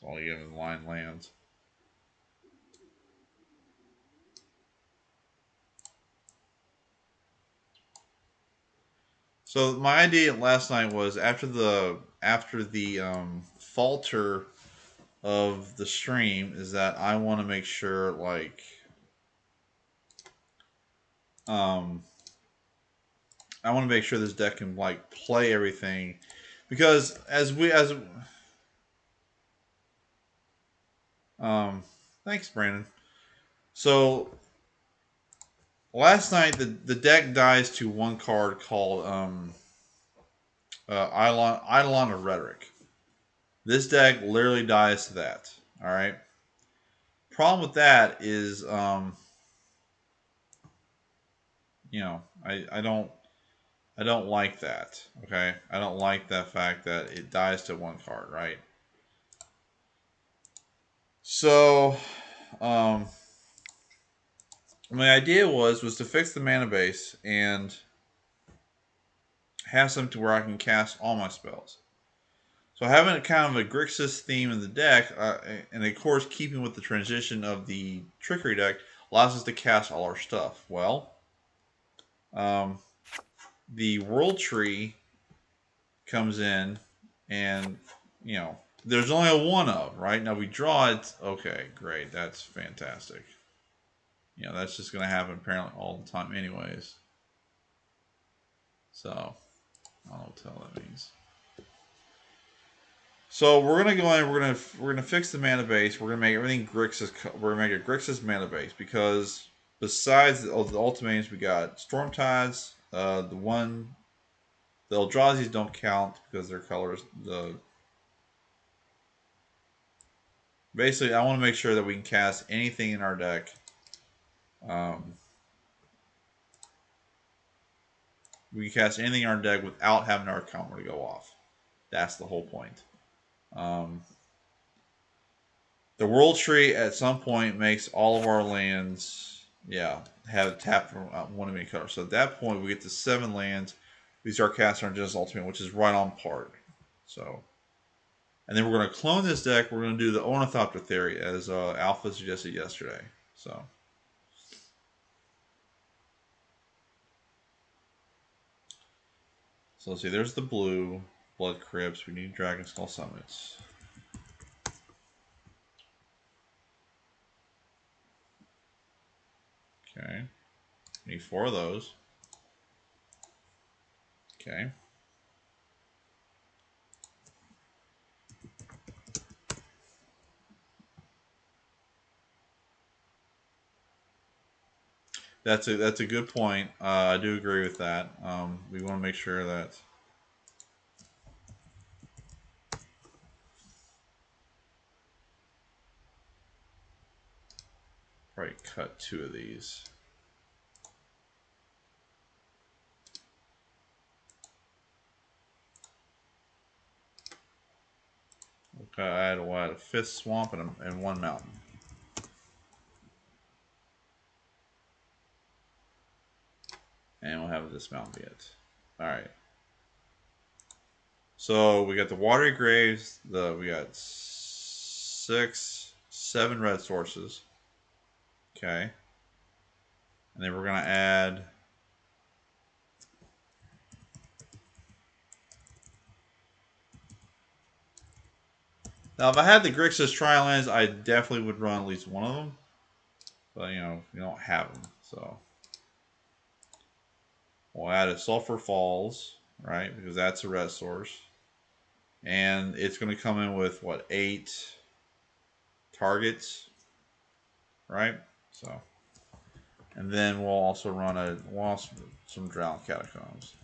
All you have in line lands. So my idea last night was after the falter of the stream is that I want to make sure um, I want to make sure this deck can like play everything because as thanks Brandon. So last night the deck dies to one card called Eidolon of Rhetoric. This deck literally dies to that. All right. Problem with that is you know I don't like that. Okay, I don't like that fact that it dies to one card, right? So, um, my idea was to fix the mana base and have something where I can cast all my spells. So having a kind of a Grixis theme in the deck, and of course keeping with the transition of the Trickery deck, allows us to cast all our stuff. Well, um, the World Tree comes in, and you know there's only a one of right now. We draw it. Okay, great. That's fantastic. You know that's just going to happen apparently all the time, anyways. So I don't know what the hell that means. So we're gonna go in. We're gonna fix the mana base. We're gonna make everything Grixis. We're gonna make a Grixis mana base because besides the ultimatums, we got Storm Tides. The Eldrazi's don't count because their colors. Basically, I want to make sure that we can cast anything in our deck. Um, we can cast anything in our deck without having our counter to go off. That's the whole point. Um, the World Tree at some point makes all of our lands, yeah, have tap from one of many colors. So at that point, we get to 7 lands. We start casting our Genesis Ultimate, which is right on par. So, and then we're going to clone this deck. We're going to do the Ornithopter theory as Alpha suggested yesterday. So. So let's see, there's the blue Blood Crypts. We need Dragon Skull Summits. Okay. Need 4 of those. Okay. That's a good point. I do agree with that. We want to make sure that probably cut 2 of these. Okay, I had a 5th swamp and 1 mountain. And we'll have this mountain be it. All right. So we got the watery graves. We got 7 red sources. Okay. And then we're gonna add. Now, if I had the Grixis Tri-Lands, I definitely would run at least one of them. But you know, you don't have them, so we'll add a Sulphur Falls, right? Because that's a red source, and it's going to come in with what, 8 targets, right? So, and then we'll also run some Drowned Catacombs.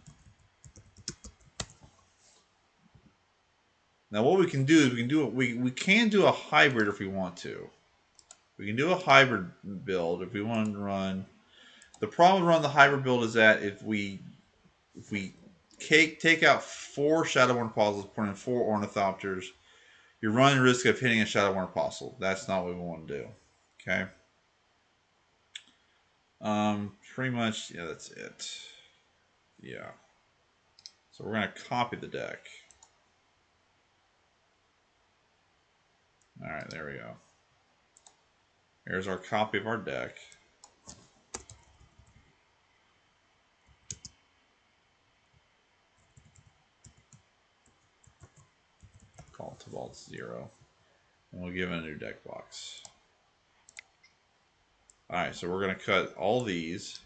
Now, what we can do is we can do a hybrid if we want to. We can do a hybrid build if we want to run. The problem with running the hybrid build is that if we take out 4 Shadowborn Apostles, put in 4 Ornithopters, you're running the risk of hitting a Shadowborn Apostle. That's not what we want to do. Okay. Pretty much, yeah, that's it. Yeah. So we're gonna copy the deck. All right, there we go. Here's our copy of our deck. Call it to vault 0. And we'll give it a new deck box. Alright, so we're going to cut all these.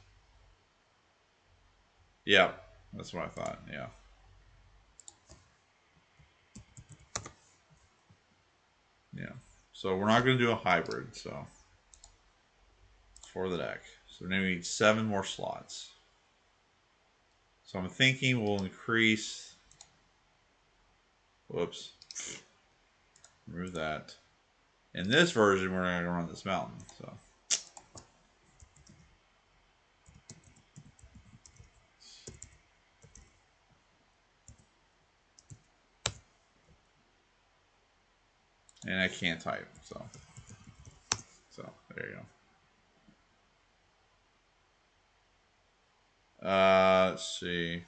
Yeah, that's what I thought, yeah. Yeah, so we're not going to do a hybrid, so. For the deck. So we're going to need 7 more slots. So I'm thinking we'll increase. Whoops. Remove that. In this version, we're going to run this mountain, so. And I can't type, so there you go. Let's see.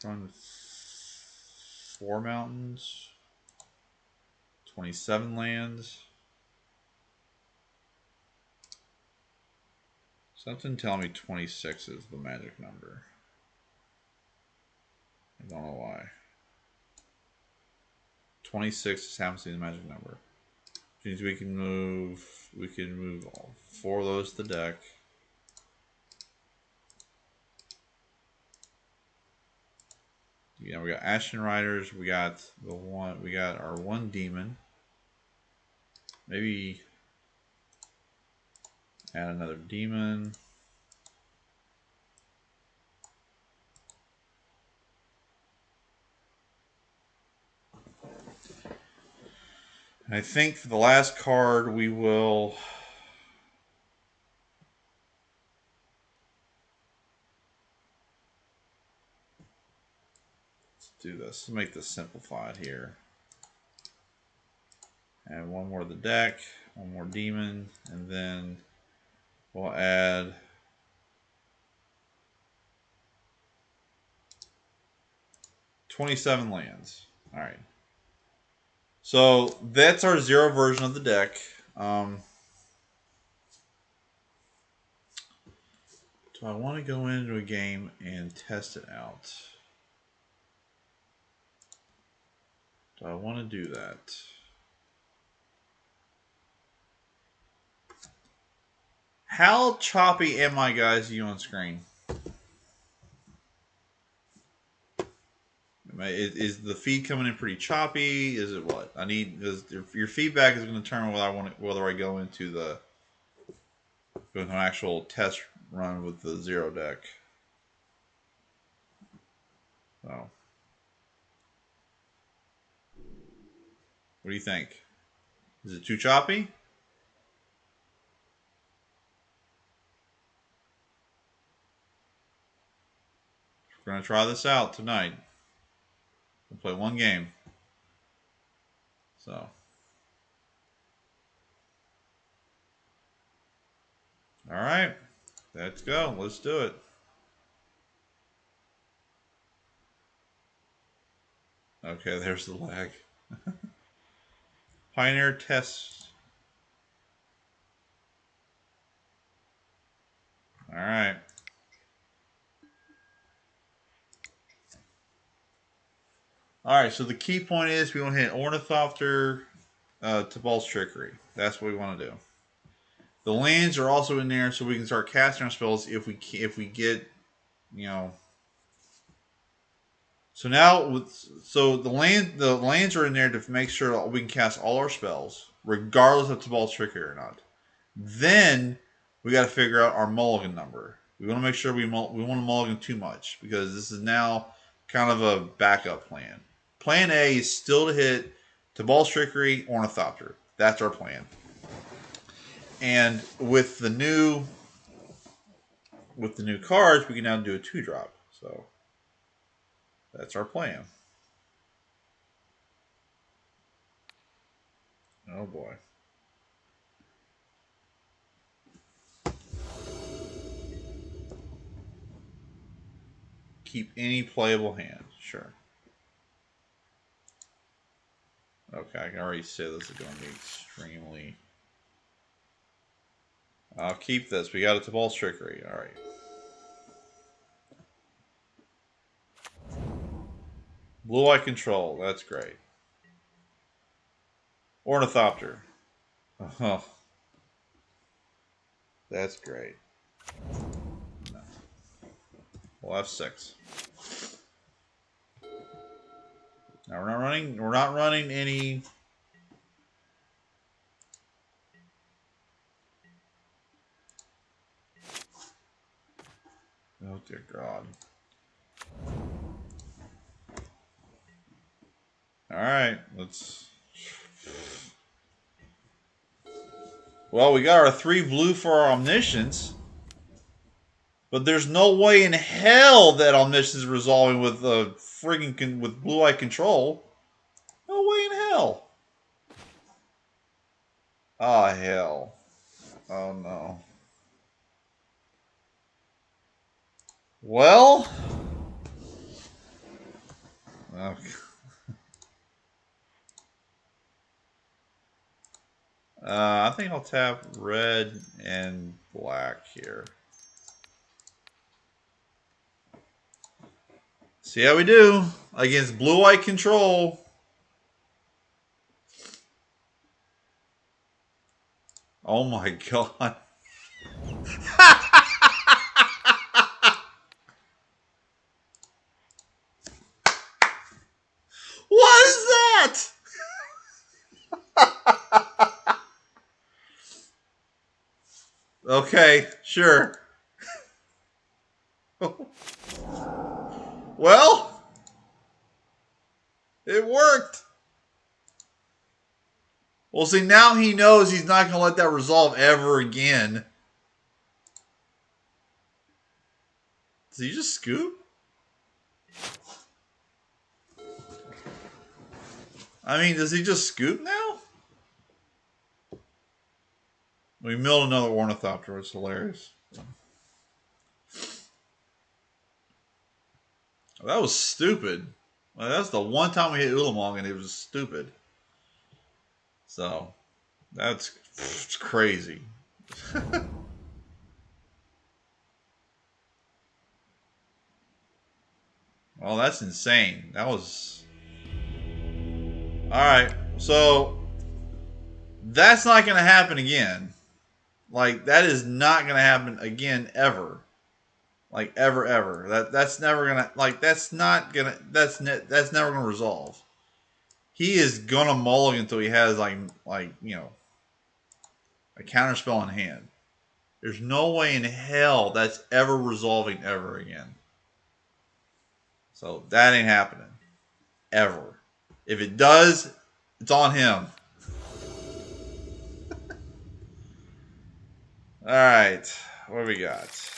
Run 4 mountains, 27 lands. Something telling me 26 is the magic number. I don't know why. 26 happens to be the magic number. Which means we can move all 4 of those to the deck. Yeah, we got Ashen Riders, we got our 1 demon. Maybe add another demon. And I think for the last card we will do this. Let's make this simplified here. Add 1 more to the deck, 1 more demon, and then we'll add 27 lands. All right. So that's our 0 version of the deck. Do I want to go into a game and test it out? Do I want to do that? How choppy am I, guys, you on screen? Is the feed coming in pretty choppy? Is it what? Because your feedback is going to determine whether I go into an actual test run with the 0 deck. So, what do you think? Is it too choppy? We're going to try this out tonight. We'll play 1 game. So, all right, let's go. Let's do it. Okay, there's the lag. Pioneer tests. All right. All right, so the key point is we want to hit Ornithopter to Ball's Trickery. That's what we want to do. The lands are also in there, so we can start casting our spells if we get, you know. So now the lands are in there to make sure we can cast all our spells, regardless of Ball's Trickery or not. Then we got to figure out our mulligan number. We want to make sure we want to mulligan too much because this is now kind of a backup plan. Plan A is still to hit Ball's Trickery, Ornithopter. That's our plan. And with the new cards, we can now do a 2-drop. So that's our plan. Oh boy. Keep any playable hand. Sure. Okay, I can already say this is going to be extremely. I'll keep this. We got it to Ball's Trickery. All right. Blue Eye Control. That's great. Ornithopter. Oh, that's great. We'll have 6. Now we're not running. We're not running any. Oh dear God. All right, let's. Well, we got our 3 blue for our Omniscience, but there's no way in hell that Omniscience is resolving with friggin' with Blue Eye Control. No way in hell. Oh hell. Oh no. Well. Okay. I think I'll tap red and black here. See how we do against Blue Eye Control. Oh my God. What is that? Okay, sure. Well, it worked. Well, see, now he knows he's not going to let that resolve ever again. Does he just scoop? I mean, does he just scoop now? We milled another Ornithopter. It's hilarious. That was stupid. Well, that's the one time we hit Ulamog and it was stupid. So, that's crazy. Well, that's insane. That was... Alright, so... That's not going to happen again. Like, that is not going to happen again ever. Like, ever. That's never going to... Like, that's not going to... That's never going to resolve. He is going to mulligan until he has, like, you know... a counterspell in hand. There's no way in hell that's ever resolving ever again. So that ain't happening. Ever. If it does, it's on him. Alright. What do we got?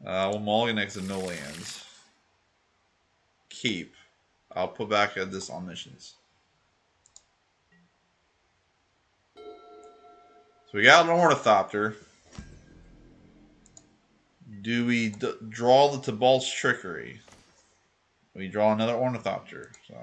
We'll mulligan next to no lands. Keep. I'll put back this Omniscience. So we got an Ornithopter. Do we draw the Tibalt's Trickery? We draw another Ornithopter. So.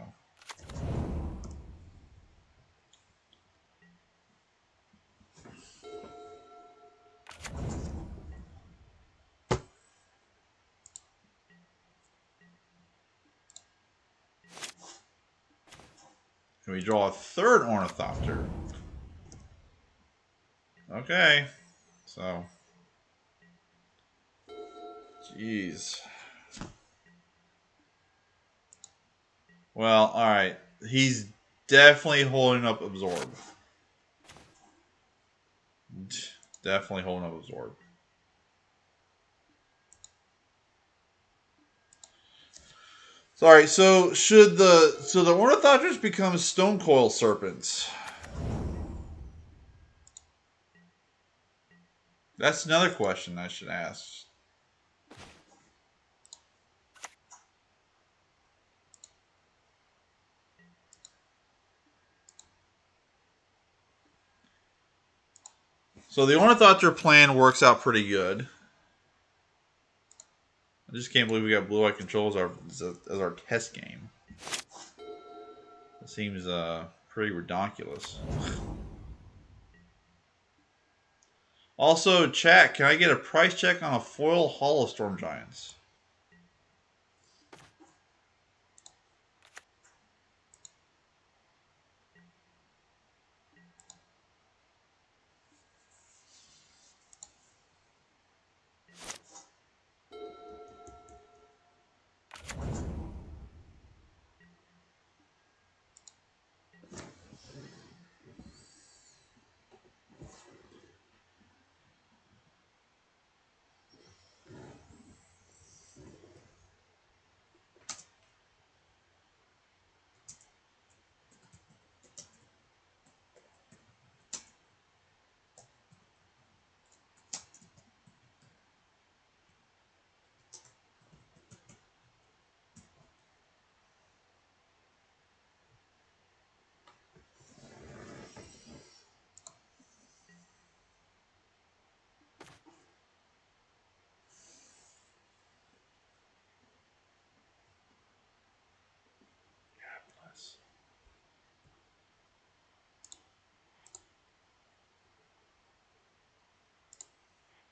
And we draw a third Ornithopter. Okay. So. Jeez. Well, alright. He's definitely holding up Absorb. Definitely holding up Absorb. Sorry, so should the Ornithopters become Stone Coil Serpents? That's another question I should ask. So the Ornithopter plan works out pretty good. I just can't believe we got Blue Eye Control as our test game. It seems pretty ridiculous. Also, chat, can I get a price check on a foil Holo Storm Giants?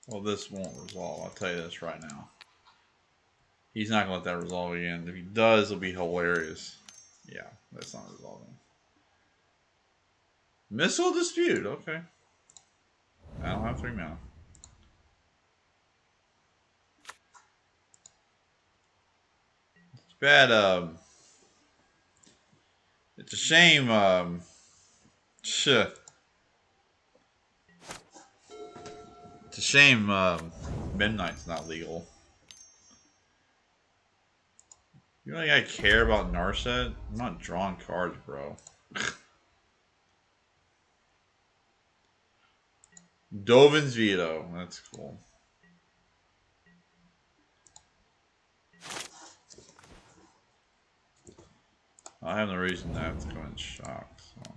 Well, this won't resolve. I'll tell you this right now. He's not going to let that resolve again. If he does, it'll be hilarious. Yeah, that's not resolving. Missile Dispute. Okay. I don't have 3 mana. It's bad. It's a shame. It's a shame Midnight's not legal. You really gotta care about Narset? I'm not drawing cards, bro. Dovin's Veto. That's cool. I have no reason to have to go in shock. So.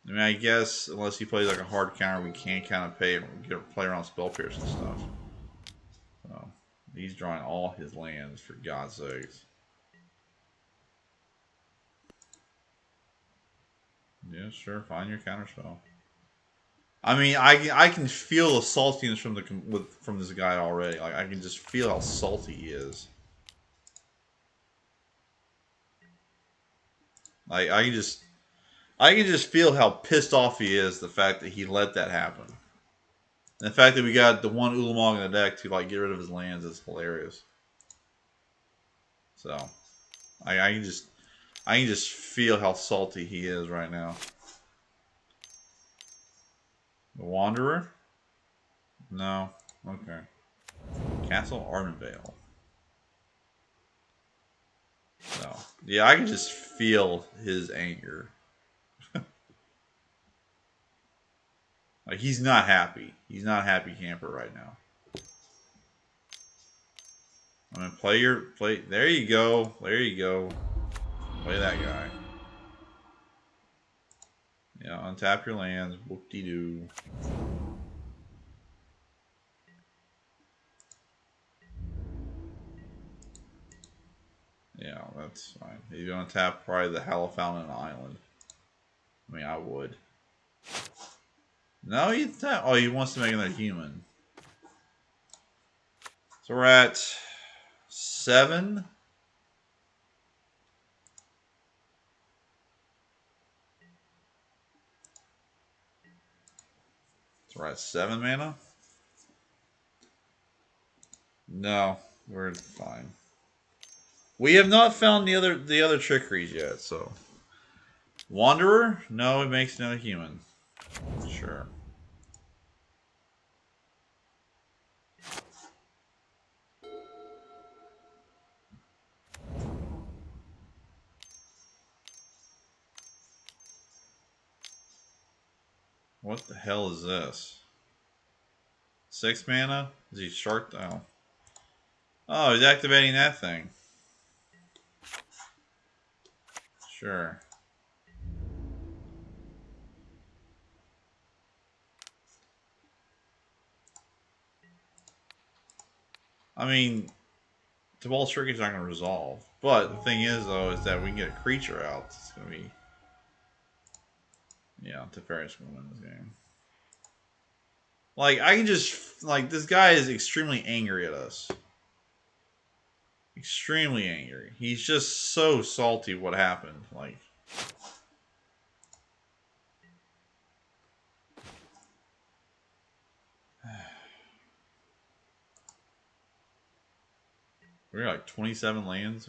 I mean, I guess unless he plays like a hard counter, we can't kind of play around Spell Pierce and stuff. So he's drawing all his lands for God's sakes. Yeah, sure. Find your counter spell. I mean, I can feel the saltiness from this guy already. Like I can just feel how salty he is. Like I can just feel how pissed off he is. The fact that he let that happen. And the fact that we got the one Ulamog in the deck to like get rid of his lands is hilarious. So, I can just feel how salty he is right now. The Wanderer? No. Okay. Castle Ardenvale. So, yeah, I can just feel his anger. Like he's not happy. He's not a happy camper right now. I'm gonna play. There you go. There you go. Play that guy. Yeah, untap your lands. Whoop-de-doo. Yeah, that's fine. You're gonna tap probably the Hallowfountain Island. I mean, I would. No, he tap. Oh, he wants to make another human. So we're at 7. So we're at 7 mana. No, we're fine. We have not found the other trickeries yet. So Wanderer. No, it makes another human. Sure. What the hell is this? 6 mana? Is he shark? Oh. Oh, he's activating that thing. Sure. I mean, Tibalt's trickery's not going to resolve. But the thing is, though, is that we can get a creature out. It's going to be... Yeah, Teferi's going to win this game. Like, I can just... Like, this guy is extremely angry at us. Extremely angry. He's just so salty what happened. Like... We're like 27 lands.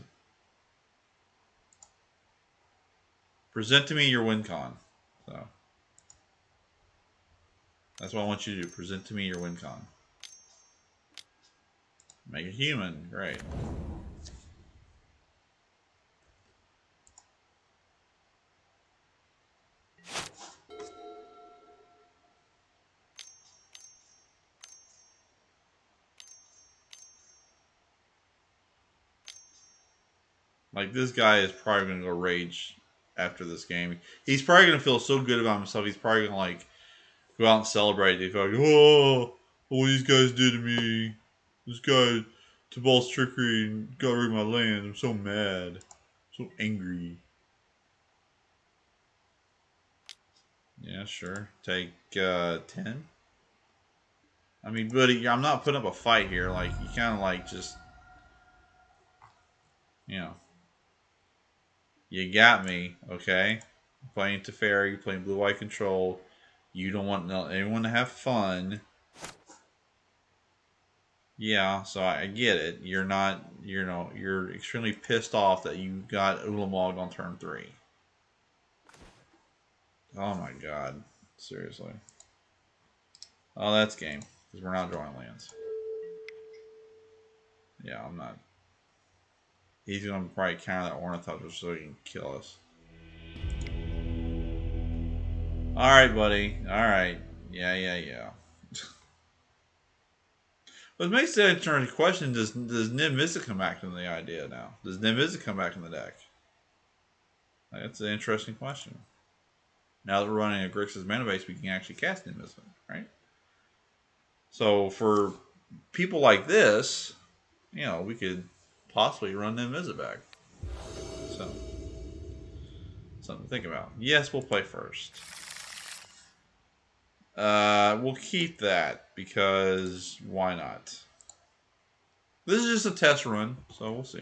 Present to me your win con. So... That's what I want you to do. Present to me your win con. Make a human. Great. Like, this guy is probably going to go rage after this game. He's probably going to feel so good about himself. He's probably going to, like, go out and celebrate. He's like, oh, what these guys did to me. This guy, Tibalt's trickery, and got rid of my land. I'm so mad. So angry. Yeah, sure. Take 10. I mean, buddy, I'm not putting up a fight here. Like, you kind of, like, just, you know. You got me, okay? Playing Teferi, playing Blue-White Control. You don't want anyone to have fun. Yeah, so I get it. You're not, you're extremely pissed off that you got Ulamog on turn 3. Oh my god. Seriously. Oh, that's game. Because we're not drawing lands. Yeah, I'm not. He's going to probably counter that Ornithopter so he can kill us. Alright, buddy. Alright. Yeah. What makes the interesting question, does Niv-Mizzet come back into the idea now? Does Niv-Mizzet come back in the deck? That's an interesting question. Now that we're running a Grixis mana base, we can actually cast Niv-Mizzet, right? So for people like this, we could possibly run Niv-Mizzet back. So, something to think about. Yes, we'll play first. We'll keep that because why not? This is just a test run, so we'll see.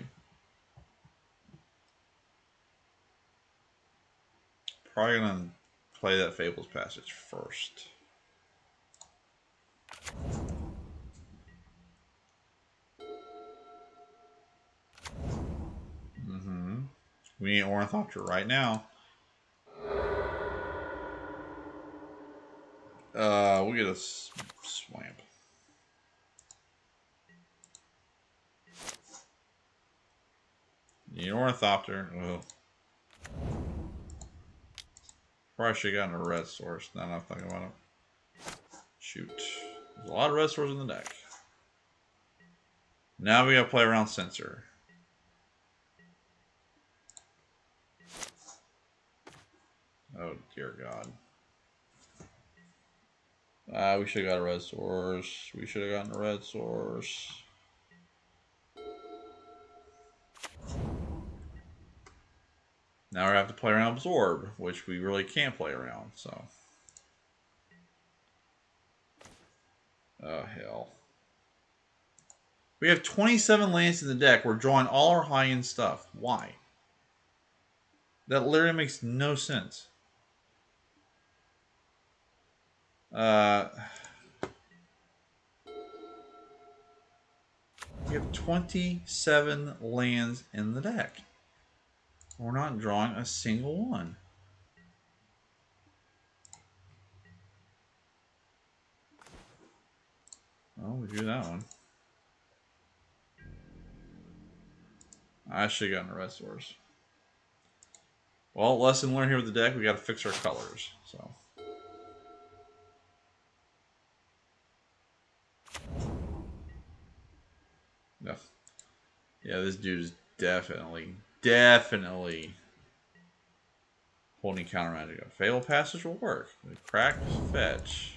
Probably gonna play that Fables Passage first. We need Ornithopter right now. We'll get a Swamp. Need Ornithopter. Ugh. Probably should have gotten a red source. Now that I'm thinking about it. Shoot. There's a lot of red sources in the deck. Now we gotta play around Censor. Oh, dear God. We should have got a red source. We should have gotten a red source. Now we have to play around Absorb, which we really can't play around, so. Oh, hell. We have 27 lands in the deck. We're drawing all our high-end stuff. Why? That literally makes no sense. We have 27 lands in the deck. We're not drawing a single one. Well, we drew that one. I should have gotten a red source. Well, lesson learned here with the deck, we got to fix our colors. So. Yeah. Yeah, this dude is definitely holding counter magic. Fatal Passage will work. Crack, fetch.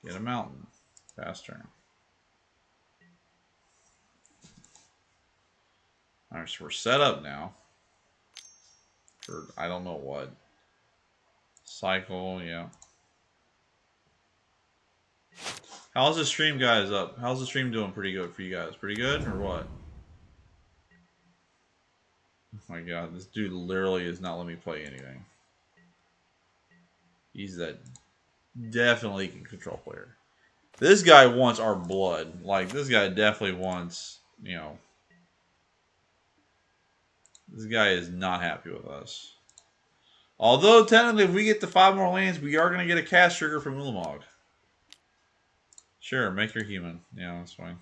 Get a mountain. Fast turn. Alright, so we're set up now. For I don't know what. Cycle, yeah. How's the stream guys up? How's the stream doing? Pretty good for you guys. Pretty good or what? Oh my god, this dude literally is not letting me play anything. He's that definitely control player. This guy wants our blood. Like, this guy definitely wants, you know. This guy is not happy with us. Although, technically, if we get to 5 more lands, we are going to get a cast trigger from Ulamog. Sure, make her human. Yeah, that's fine.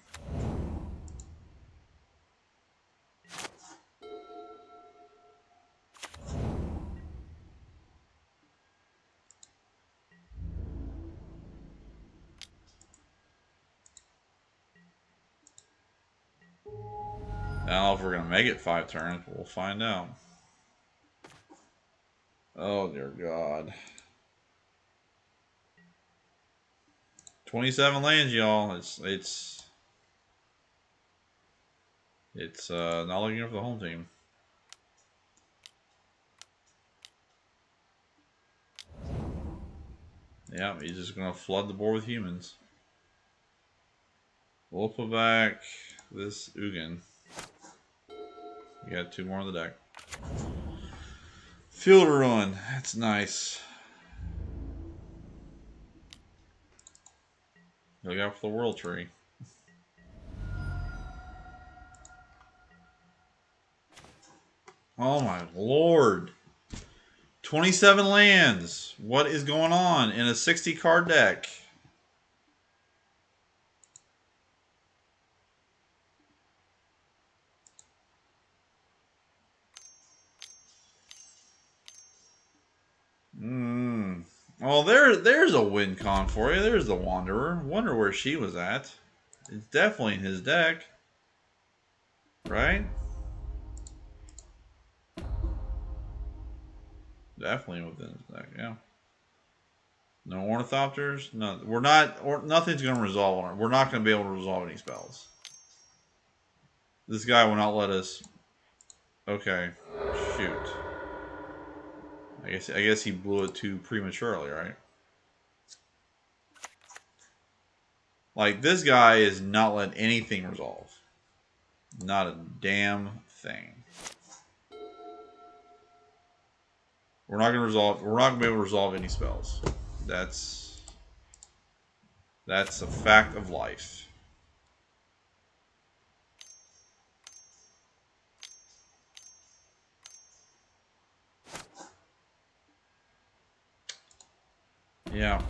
Now, if we're going to make it 5 turns, we'll find out. Oh, dear God. 27 lands, y'all. It's not looking good for the home team. Yeah, he's just going to flood the board with humans. We'll put back this Ugin. We got 2 more on the deck. Field Ruin. That's nice. Look out for the World Tree. Oh my lord. 27 lands. What is going on in a 60 card deck? Well, there's a win con for you. There's the Wanderer. Wonder where she was at. It's definitely in his deck. Right? Definitely within his deck, yeah. No Ornithopters? No, we're not, or nothing's going to resolve on it. We're not going to be able to resolve any spells. This guy will not let us. Okay. Shoot. I guess he blew it too prematurely, right? Like, this guy is not letting anything resolve. Not a damn thing. We're not gonna resolve. We're not gonna be able to resolve any spells. That's a fact of life. Yeah.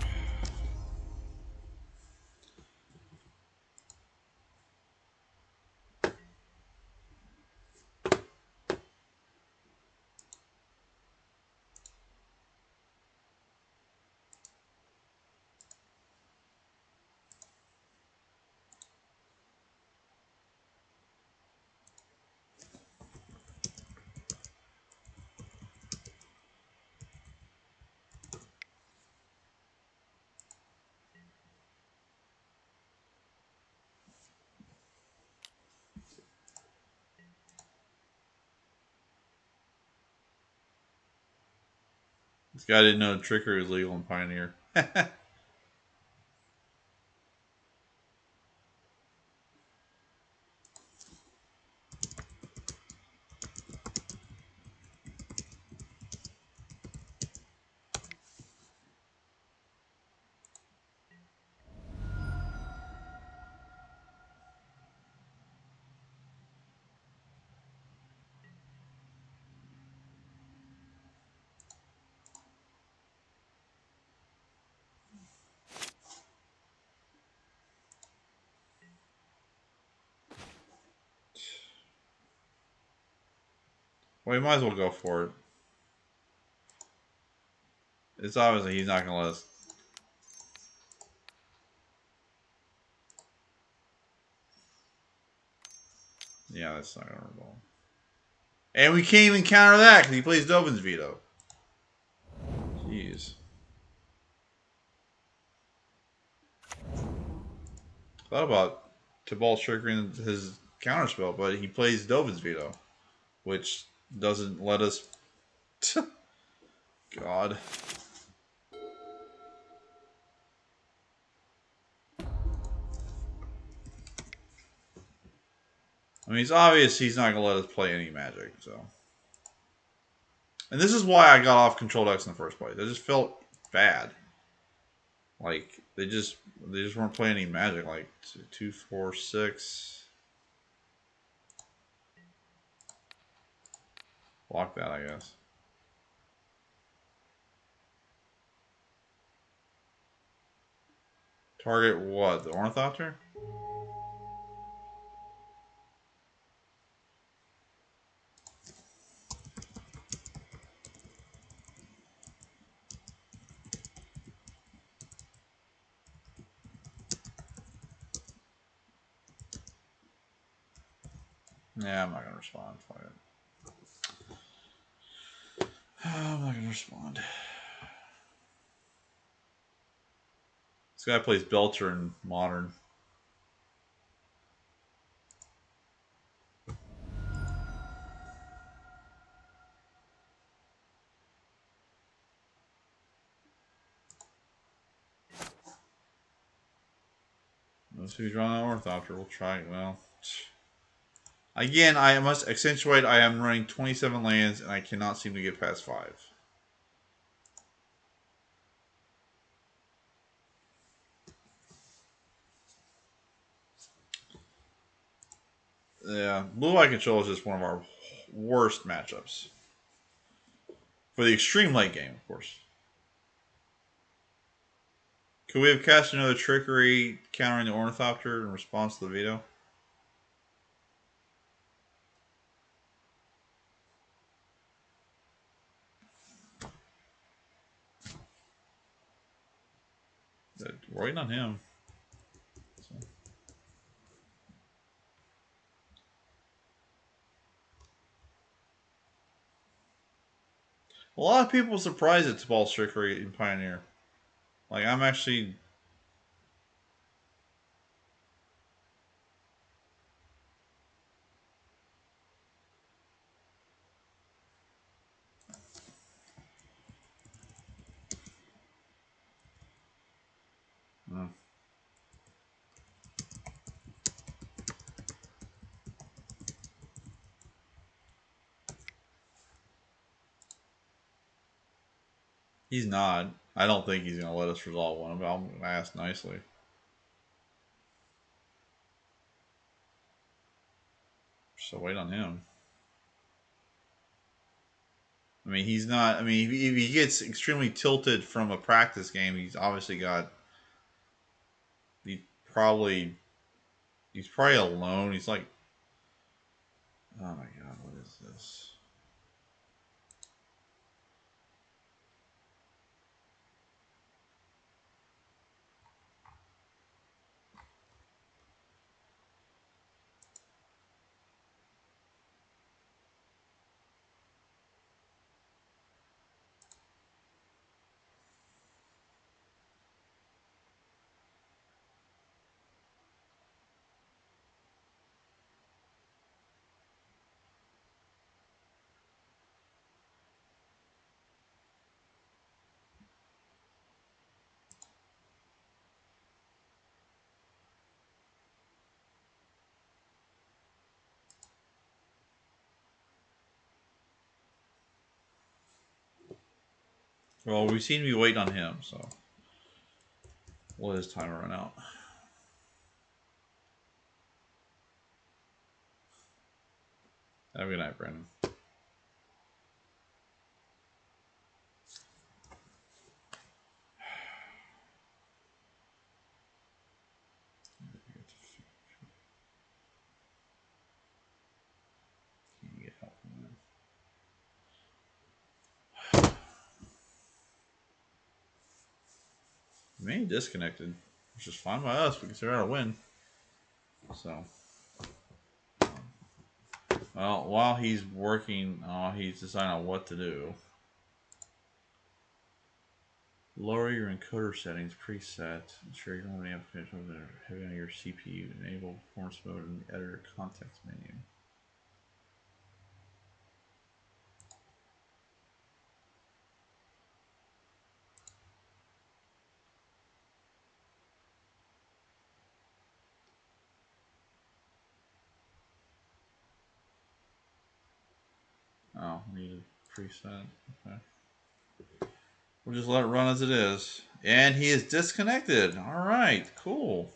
This guy didn't know trickery was legal in Pioneer. Well, we might as well go for it. It's obviously he's not going to let us. Yeah, that's not going to revolve. And we can't even counter that because he plays Dovin's veto. Jeez. Thought about Tibalt triggering his counterspell, but he plays Dovin's veto, which doesn't let us. God. I mean, it's obvious he's not going to let us play any magic, so. And this is why I got off Control X in the first place. I just felt bad. Like they just weren't playing any magic. Like 2, 4, 6. Block that, I guess. Target what? The Ornithopter? Yeah, I'm not gonna respond. Fuck it. I'm not gonna respond. This guy plays Belcher in Modern. Let's see who's running that Ornithopter. We'll try it. Well, again, I must accentuate. I am running 27 lands, and I cannot seem to get past 5. Yeah, Blue Eye Control is just one of our worst matchups for the extreme late game, of course. Could we have cast another Trickery countering the Ornithopter in response to the veto? We're waiting on him. So. A lot of people are surprised at Tibalt's Trickery in Pioneer. Like, I'm actually. He's not. I don't think he's going to let us resolve one, but I'm going to ask nicely. So wait on him. I mean, he's not. I mean, if he gets extremely tilted from a practice game, he's obviously got. He probably. He's probably alone. He's like. Oh my god, what is this? Well, we seem to be waiting on him, so we'll let his timer run out. Have a good night, Brandon. Main disconnected, which is fine by us. We consider it a win. So, well, while he's working, he's deciding on what to do. Lower your encoder settings preset. Ensure you don't have any applications that are heavy on your CPU. Enable performance mode in the editor context menu. Oh, needed preset. Okay. We'll just let it run as it is. And he is disconnected. All right, cool.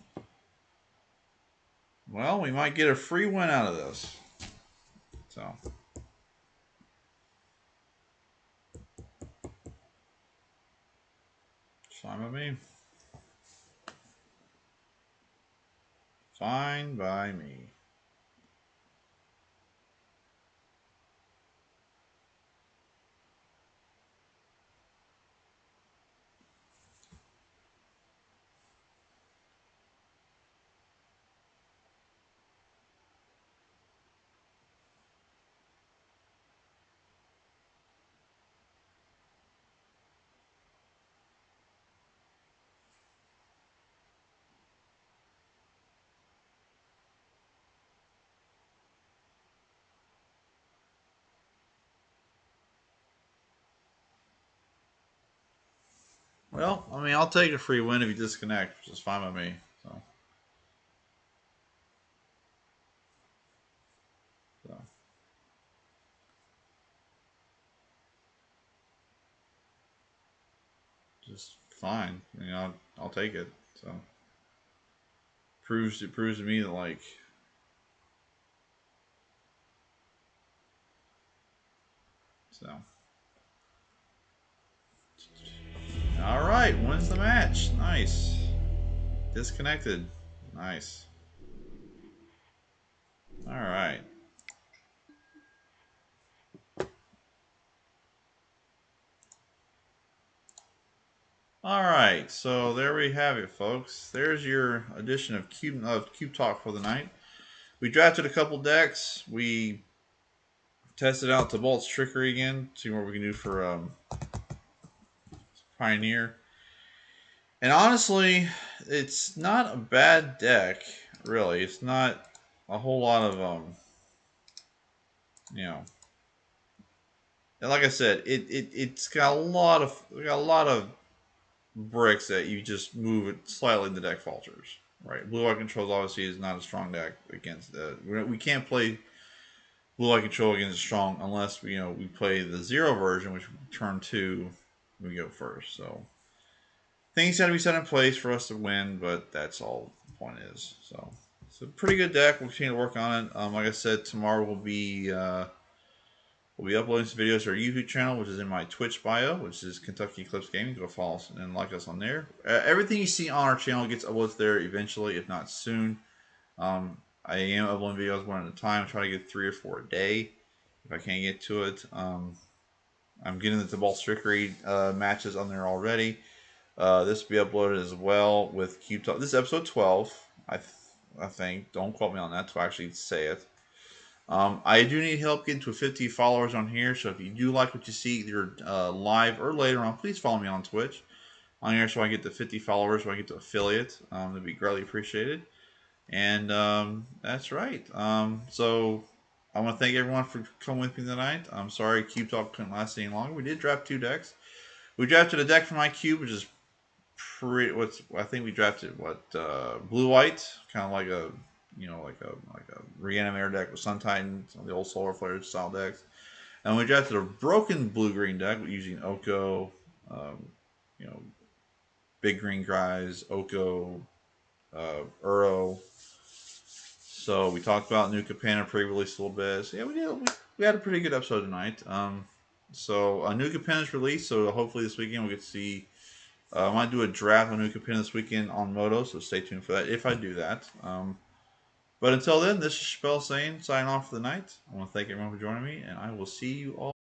Well, we might get a free win out of this. So, fine by me. Fine by me. Well, I mean, I'll take a free win if you disconnect, which is fine by me. So just fine. You know, I'll take it. So proves to me that like so. All right, wins the match. Nice. Disconnected. Nice. All right. All right. So there we have it, folks. There's your edition of Cube Talk for the night. We drafted a couple decks. We tested out Tibalt's Trickery again, see what we can do for Pioneer. And honestly, it's not a bad deck, really. It's not a whole lot of you know. And like I said, it's got a lot of bricks that you just move it slightly, the deck falters. Right, Blue Eye Controls obviously is not a strong deck against that. We can't play Blue Eye Control against strong unless we play the zero version, which turn two we go first. So things got to be set in place for us to win, but that's all the point is. So it's a pretty good deck. We'll continue to work on it. Like I said, tomorrow we'll be uploading some videos to our YouTube channel, which is in my Twitch bio, which is Kentucky Eclipse Gaming. Go follow us and like us on there. Everything you see on our channel gets uploaded there eventually, if not soon. I am uploading videos one at a time. I try to get 3 or 4 a day if I can't get to it. I'm getting the Ball Trickery matches on there already. This will be uploaded as well with Cube Talk. This is episode 12, I think. Don't quote me on that to actually say it. I do need help getting to 50 followers on here, so if you do like what you see either live or later on, please follow me on Twitch on here so I get to 50 followers, so I get to affiliate. That'd be greatly appreciated. And that's right. So I want to thank everyone for coming with me tonight. I'm sorry Cube Talk couldn't last any longer. We did draft 2 decks. We drafted a deck for my cube, which is I think we drafted blue white, kind of like a reanimator deck with Sun Titan, some of the old Solar Flare style decks. And we drafted a broken blue green deck using Oko, You know, Big Green Guys, Oko, Uro. So we talked about New Capenna pre-release a little bit. So yeah, we had a pretty good episode tonight. So New Capenna is released, so hopefully this weekend we get to see. I might do a draft on New Capenna this weekend on Moto, so stay tuned for that if I do that. But until then, this is Spell Sane signing off for the night. I want to thank everyone for joining me, and I will see you all.